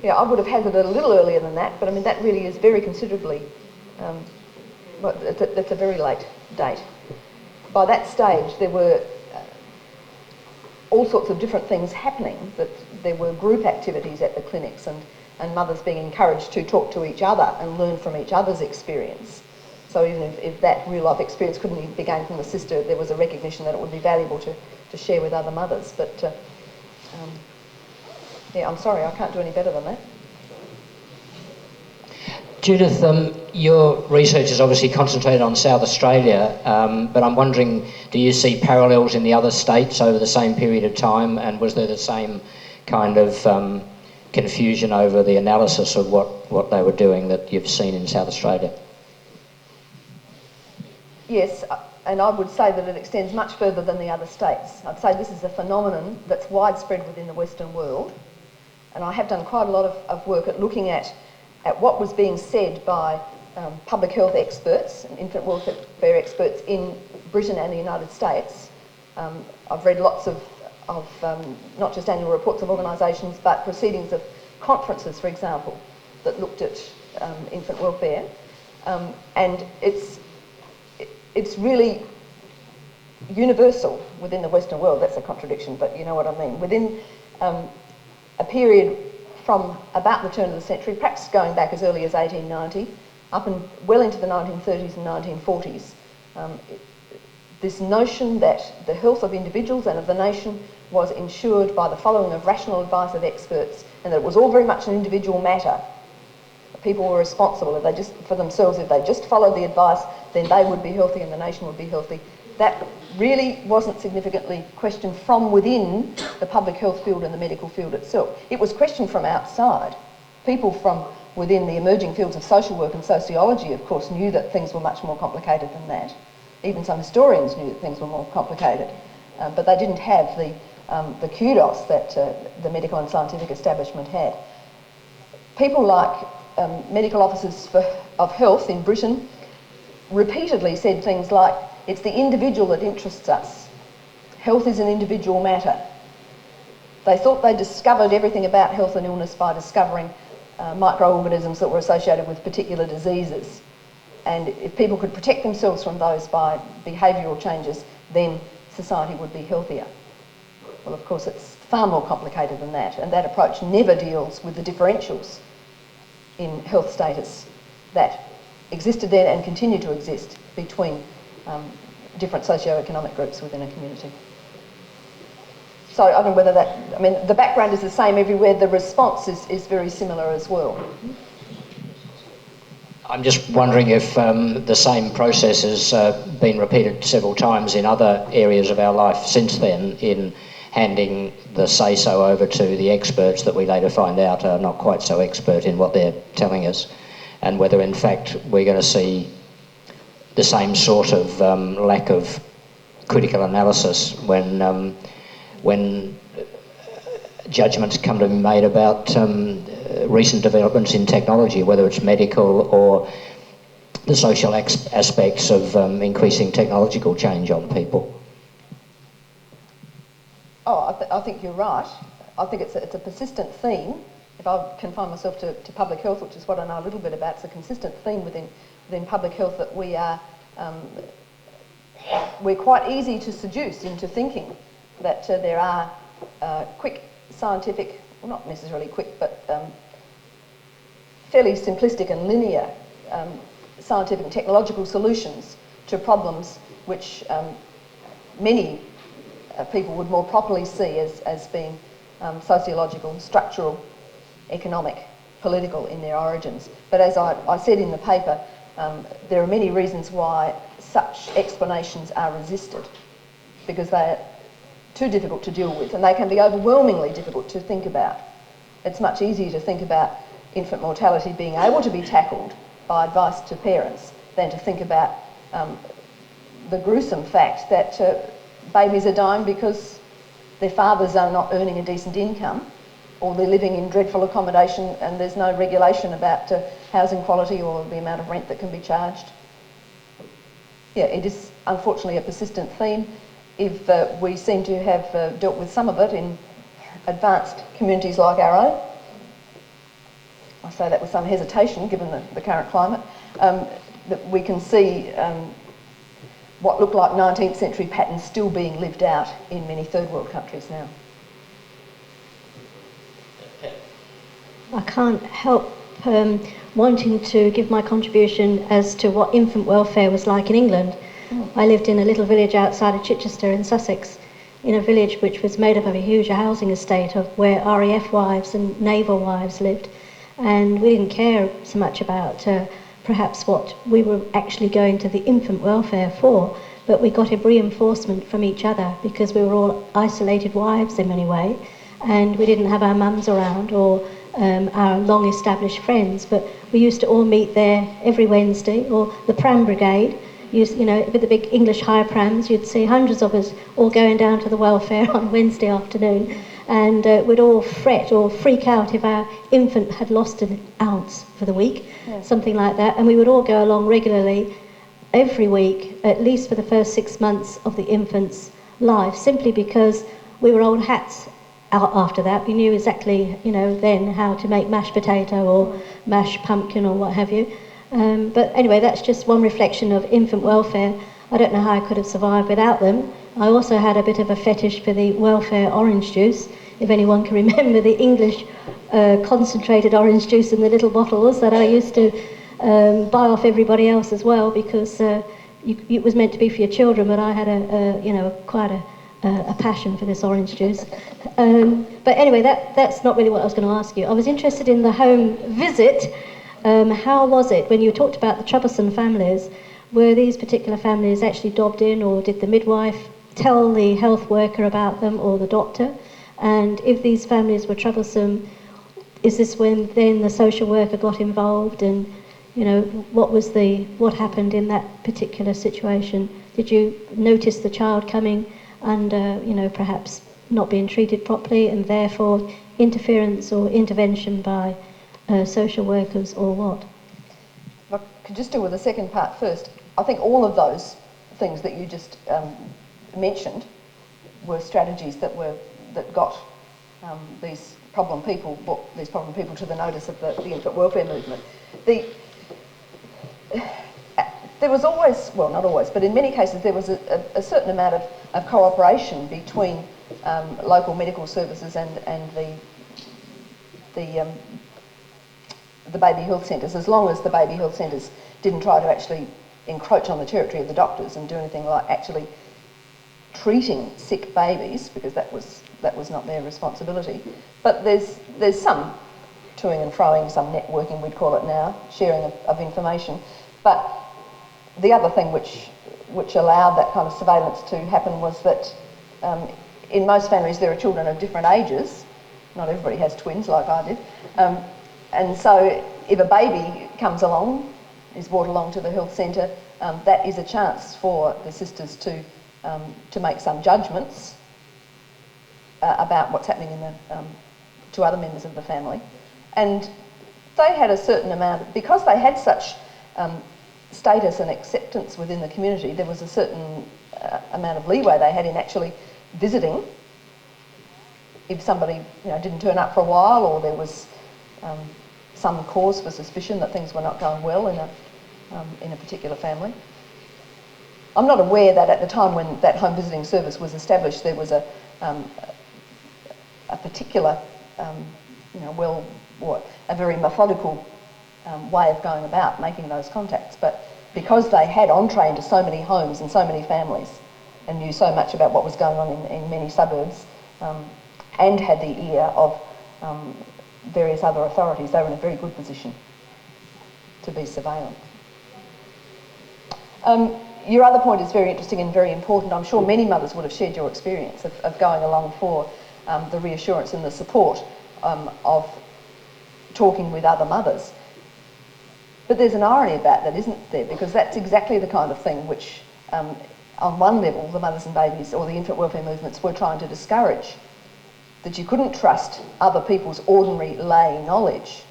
Yeah, I would have hazarded a little earlier than that, but I mean that really is very considerably, it's a very late date. By that stage there were all sorts of different things happening, that there were group activities at the clinics and mothers being encouraged to talk to each other and learn from each other's experience. So even if that real life experience couldn't be gained from the sister, there was a recognition that it would be valuable to share with other mothers. But yeah, I'm sorry, I can't do any better than that. Judith, your research is obviously concentrated on South Australia, but I'm wondering, do you see parallels in the other states over the same period of time, and was there the same kind of confusion over the analysis of what they were doing that you've seen in South Australia? Yes, and I would say that it extends much further than the other states. I'd say this is a phenomenon that's widespread within the Western world, and I have done quite a lot of work at looking at what was being said by public health experts and infant welfare experts in Britain and the United States. I've read lots of not just annual reports of organisations, but proceedings of conferences, for example, that looked at infant welfare, and it's really universal within the Western world. That's a contradiction, but you know what I mean. Within a period from about the turn of the century, perhaps going back as early as 1890, up and well into the 1930s and 1940s, this notion that the health of individuals and of the nation was ensured by the following of rational advice of experts, and that it was all very much an individual matter. People were responsible if they just for themselves. If they just followed the advice, then they would be healthy and the nation would be healthy. That really wasn't significantly questioned from within the public health field and the medical field itself. It was questioned from outside. People from within the emerging fields of social work and sociology, of course, knew that things were much more complicated than that. Even some historians knew that things were more complicated, but they didn't have the kudos that the medical and scientific establishment had. People like medical officers of health in Britain repeatedly said things like, it's the individual that interests us. Health is an individual matter. They thought they discovered everything about health and illness by discovering microorganisms that were associated with particular diseases. And if people could protect themselves from those by behavioural changes, then society would be healthier. Well, of course, it's far more complicated than that, and that approach never deals with the differentials in health status that existed then and continue to exist between different socio-economic groups within a community. So I don't know whether that, I mean, the background is the same everywhere, the response is very similar as well. I'm just wondering if the same process has been repeated several times in other areas of our life since then, in handing the say-so over to the experts that we later find out are not quite so expert in what they're telling us, and whether in fact we're going to see the same sort of lack of critical analysis when judgments come to be made about recent developments in technology, whether it's medical or the social aspects of increasing technological change on people. Oh, I think you're right. I think it's a persistent theme. If I confine myself to public health, which is what I know a little bit about, it's a consistent theme within public health that we're quite easy to seduce into thinking that there are quick scientific, well, not necessarily quick, but fairly simplistic and linear scientific and technological solutions to problems which many people would more properly see as being sociological, structural, economic, political in their origins. But as I said in the paper, there are many reasons why such explanations are resisted, because they're too difficult to deal with, and they can be overwhelmingly difficult to think about. It's much easier to think about infant mortality being able to be tackled by advice to parents than to think about the gruesome fact that babies are dying because their fathers are not earning a decent income, or they're living in dreadful accommodation and there's no regulation about housing quality or the amount of rent that can be charged. Yeah, it is unfortunately a persistent theme. If we seem to have dealt with some of it in advanced communities like our own, I say that with some hesitation given the current climate, that we can see what look like 19th century patterns still being lived out in many third world countries now. I can't help wanting to give my contribution as to what infant welfare was like in England. I lived in a little village outside of Chichester in Sussex, in a village which was made up of a huge housing estate of where RAF wives and naval wives lived, and we didn't care so much about perhaps what we were actually going to the infant welfare for, but we got a reinforcement from each other because we were all isolated wives in many ways, and we didn't have our mums around or our long-established friends, but we used to all meet there every Wednesday, or the pram brigade. With the big English hire prams, you'd see hundreds of us all going down to the welfare on Wednesday afternoon, and we'd all fret or freak out if our infant had lost an ounce for the week, something like that, and we would all go along regularly every week, at least for the first 6 months of the infant's life, simply because we were old hats. After that, we knew exactly, then how to make mashed potato or mashed pumpkin or what have you. But anyway, that's just one reflection of infant welfare. I don't know how I could have survived without them. I also had a bit of a fetish for the welfare orange juice, if anyone can remember the English concentrated orange juice in the little bottles that I used to buy off everybody else as well, because it was meant to be for your children, but I had quite a passion for this orange juice. But anyway, that's not really what I was going to ask you. I was interested in the home visit. How was it when you talked about the troublesome families? Were these particular families actually dobbed in, or did the midwife tell the health worker about them, or the doctor? And if these families were troublesome, is this when then the social worker got involved? And what happened in that particular situation? Did you notice the child coming under, perhaps not being treated properly, and therefore interference or intervention by social workers, or what? I could just deal with the second part first. I think all of those things that you just mentioned were strategies that got these problem people to the notice of the infant welfare movement. There was always, well, not always, but in many cases there was a certain amount of cooperation between local medical services and the baby health centres, as long as the baby health centres didn't try to actually encroach on the territory of the doctors and do anything like actually treating sick babies, because that was not their responsibility. But there's some toing and froing, some networking we'd call it now, sharing of information. But the other thing which allowed that kind of surveillance to happen was that in most families there are children of different ages. Not everybody has twins like I did. And so if a baby comes along, is brought along to the health centre, that is a chance for the sisters to make some judgments about what's happening to other members of the family. And they had a certain amount, because they had such status and acceptance within the community, there was a certain amount of leeway they had in actually visiting if somebody didn't turn up for a while, or there was some cause for suspicion that things were not going well in a particular family. I'm not aware that at the time when that home visiting service was established there was a particular a very methodical way of going about making those contacts, but because they had entree into so many homes and so many families and knew so much about what was going on in many suburbs, and had the ear of various other authorities, they were in a very good position to be surveillant. Your other point is very interesting and very important. I'm sure many mothers would have shared your experience of going along for the reassurance and the support of talking with other mothers. But there's an irony about that, isn't there? Because that's exactly the kind of thing which, on one level, the mothers and babies or the infant welfare movements were trying to discourage. That you couldn't trust other people's ordinary lay knowledge.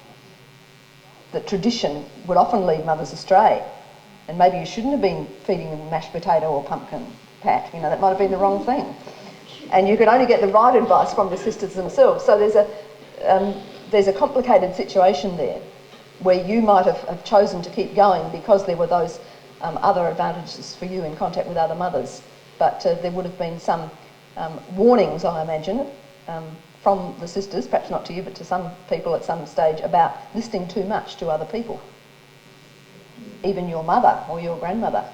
That tradition would often lead mothers astray. And maybe you shouldn't have been feeding them mashed potato or pumpkin pat. That might have been the wrong thing. And you could only get the right advice from the sisters themselves. So there's there's a complicated situation there where you might have chosen to keep going because there were those other advantages for you in contact with other mothers, but there would have been some warnings, I imagine, from the sisters, perhaps not to you, but to some people at some stage, about listening too much to other people, even your mother or your grandmother.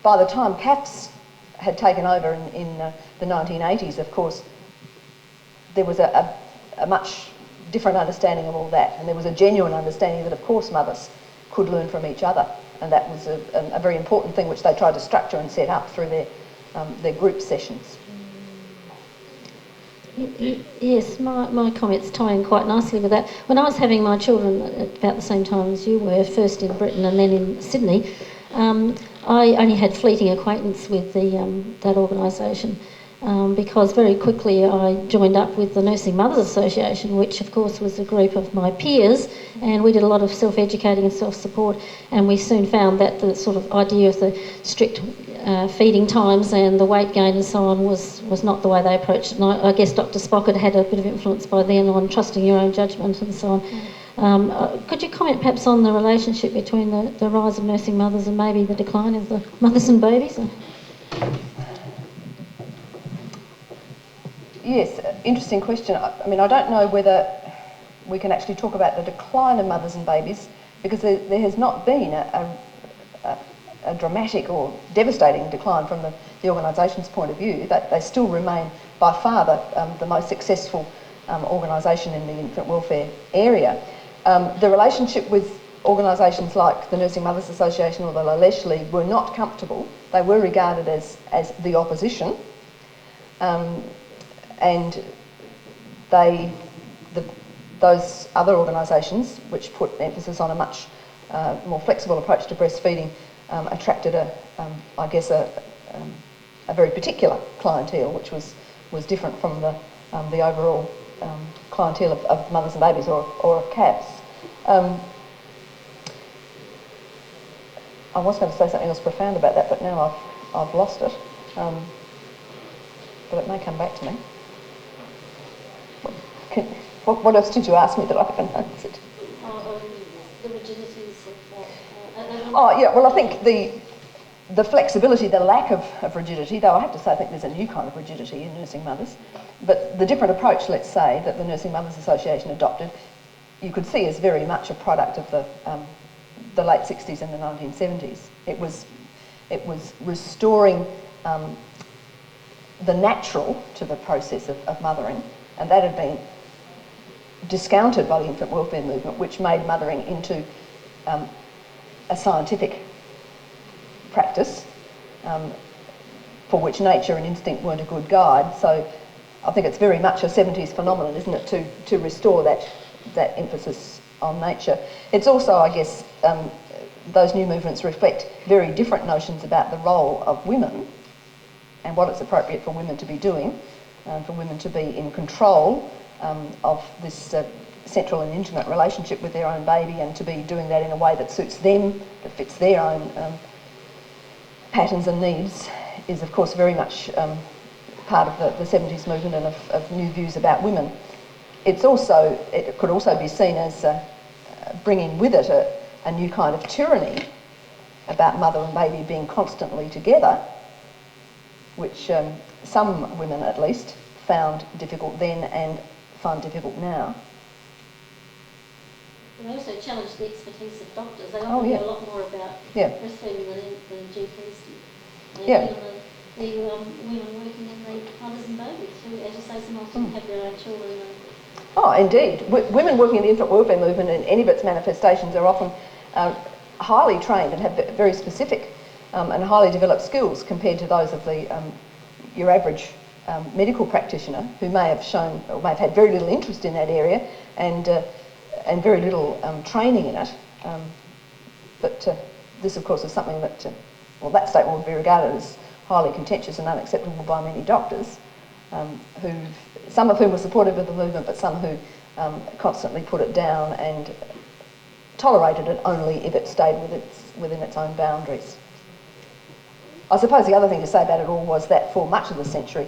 By the time CAFs had taken over in the 1980s, of course, there was a much different understanding of all that, and there was a genuine understanding that, of course, mothers could learn from each other, and that was a very important thing which they tried to structure and set up through their group sessions. Yes, my comments tie in quite nicely with that. When I was having my children at about the same time as you were, first in Britain and then in Sydney, I only had fleeting acquaintance with that organisation because very quickly I joined up with the Nursing Mothers Association, which of course was a group of my peers, and we did a lot of self-educating and self-support, and we soon found that the sort of idea of the strict feeding times and the weight gain and so on was not the way they approached it. And I guess Dr. Spock had a bit of influence by then on trusting your own judgment and so on. Could you comment perhaps on the relationship between the rise of nursing mothers and maybe the decline of the mothers and babies? Yes, interesting question. I mean, I don't know whether we can actually talk about the decline of mothers and babies, because there has not been a dramatic or devastating decline from the organisation's point of view. That they still remain by far the most successful organisation in the infant welfare area. The relationship with organisations like the Nursing Mothers Association or the La Leche League were not comfortable. They were regarded as the opposition, and those other organisations, which put emphasis on a much more flexible approach to breastfeeding, attracted I guess a very particular clientele, which was different from the overall clientele of mothers and babies or of CAFs. I was going to say something else profound about that, but now I've lost it. But it may come back to me. What else did you ask me that I haven't answered? The rigidities of... Oh, yeah, well, I think the flexibility, the lack of rigidity, though I have to say I think there's a new kind of rigidity in nursing mothers, but the different approach, let's say, that the Nursing Mothers Association adopted, you could see as very much a product of the late 60s and the 1970s. It was restoring the natural to the process of mothering, and that had been discounted by the infant welfare movement, which made mothering into a scientific practice for which nature and instinct weren't a good guide. So I think it's very much a 70s phenomenon, isn't it, to restore that emphasis on nature. It's also, I guess, those new movements reflect very different notions about the role of women and what it's appropriate for women to be doing, for women to be in control of this central and intimate relationship with their own baby, and to be doing that in a way that suits them, that fits their own patterns and needs, is of course very much part of the 70s movement and of new views about women. It could also be seen as bringing with it a new kind of tyranny about mother and baby being constantly together, which some women at least found difficult then and find difficult now. They also challenged the expertise of doctors. They Oh, often yeah. know a lot more about Yeah. breastfeeding than GPs do. And Yeah. even the women working in the mothers and babies who, as you say, sometimes didn't have their own children. Oh, indeed. Women working in the infant welfare movement in any of its manifestations are often highly trained and have very specific and highly developed skills compared to those of your average medical practitioner, who may have shown or may have had very little interest in that area and very little training in it. But this, of course, is something that, that statement would be regarded as highly contentious and unacceptable by many doctors, some of whom were supportive of the movement, but some who constantly put it down and tolerated it only if it stayed within its own boundaries. I suppose the other thing to say about it all was that for much of the century,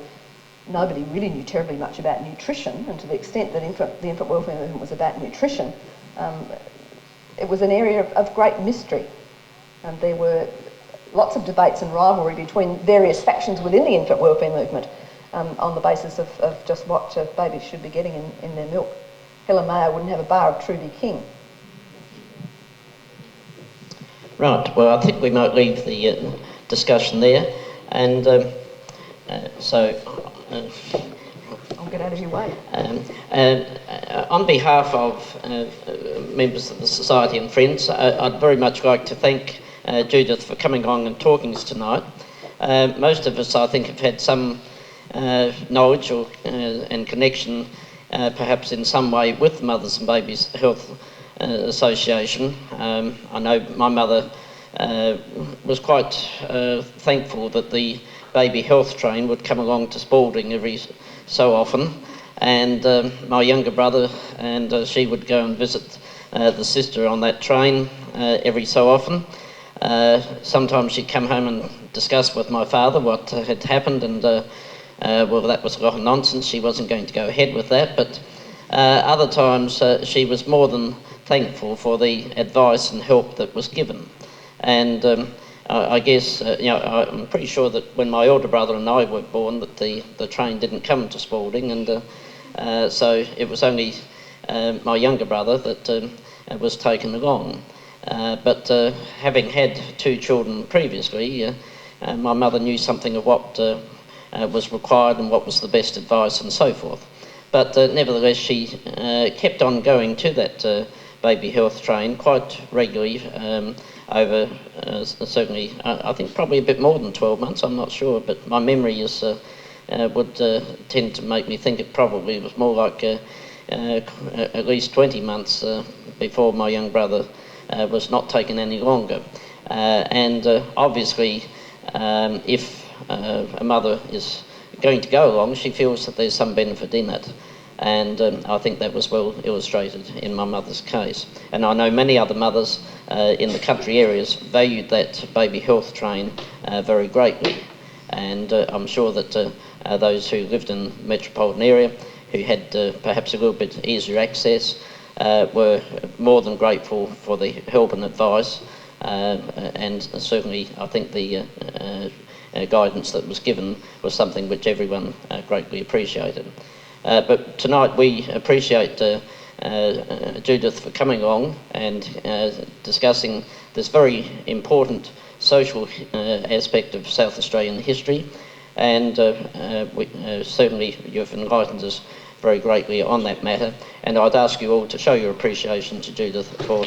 nobody really knew terribly much about nutrition, and to the extent that the infant welfare movement was about nutrition, it was an area of great mystery. And there were lots of debates and rivalry between various factions within the infant welfare movement on the basis of just what babies should be getting in their milk. Helen Mayo wouldn't have a bar of Truby King. Right, well, I think we might leave the discussion there, and I'll get out of your way. On behalf of members of the Society and friends, I'd very much like to thank Judith for coming along and talking to us tonight. Most of us, I think, have had some knowledge or and connection, perhaps in some way, with the Mothers and Babies Health Association. I know my mother was quite thankful that the baby health train would come along to Spalding every so often, and my younger brother and she would go and visit the sister on that train every so often. Sometimes she'd come home and discuss with my father what had happened, and well, that was a lot of nonsense. She wasn't going to go ahead with that, but other times she was more than thankful for the advice and help that was given. And I guess, I'm pretty sure that when my older brother and I were born that the train didn't come to Spalding, and so it was only my younger brother that was taken along. But having had two children previously, my mother knew something of what was required and what was the best advice and so forth. But nevertheless, she kept on going to that baby health train quite regularly over certainly, I think probably a bit more than 12 months, I'm not sure, but my memory is would tend to make me think it probably was more like at least 20 months before my young brother was not taken any longer. And obviously, if a mother is going to go along, she feels that there's some benefit in it. And I think that was well illustrated in my mother's case. And I know many other mothers in the country areas valued that baby health train very greatly. And I'm sure that those who lived in the metropolitan area, who had perhaps a little bit easier access, were more than grateful for the help and advice. And certainly I think the guidance that was given was something which everyone greatly appreciated. But tonight we appreciate Judith for coming along and discussing this very important social aspect of South Australian history, and certainly you've enlightened us very greatly on that matter, and I'd ask you all to show your appreciation to Judith for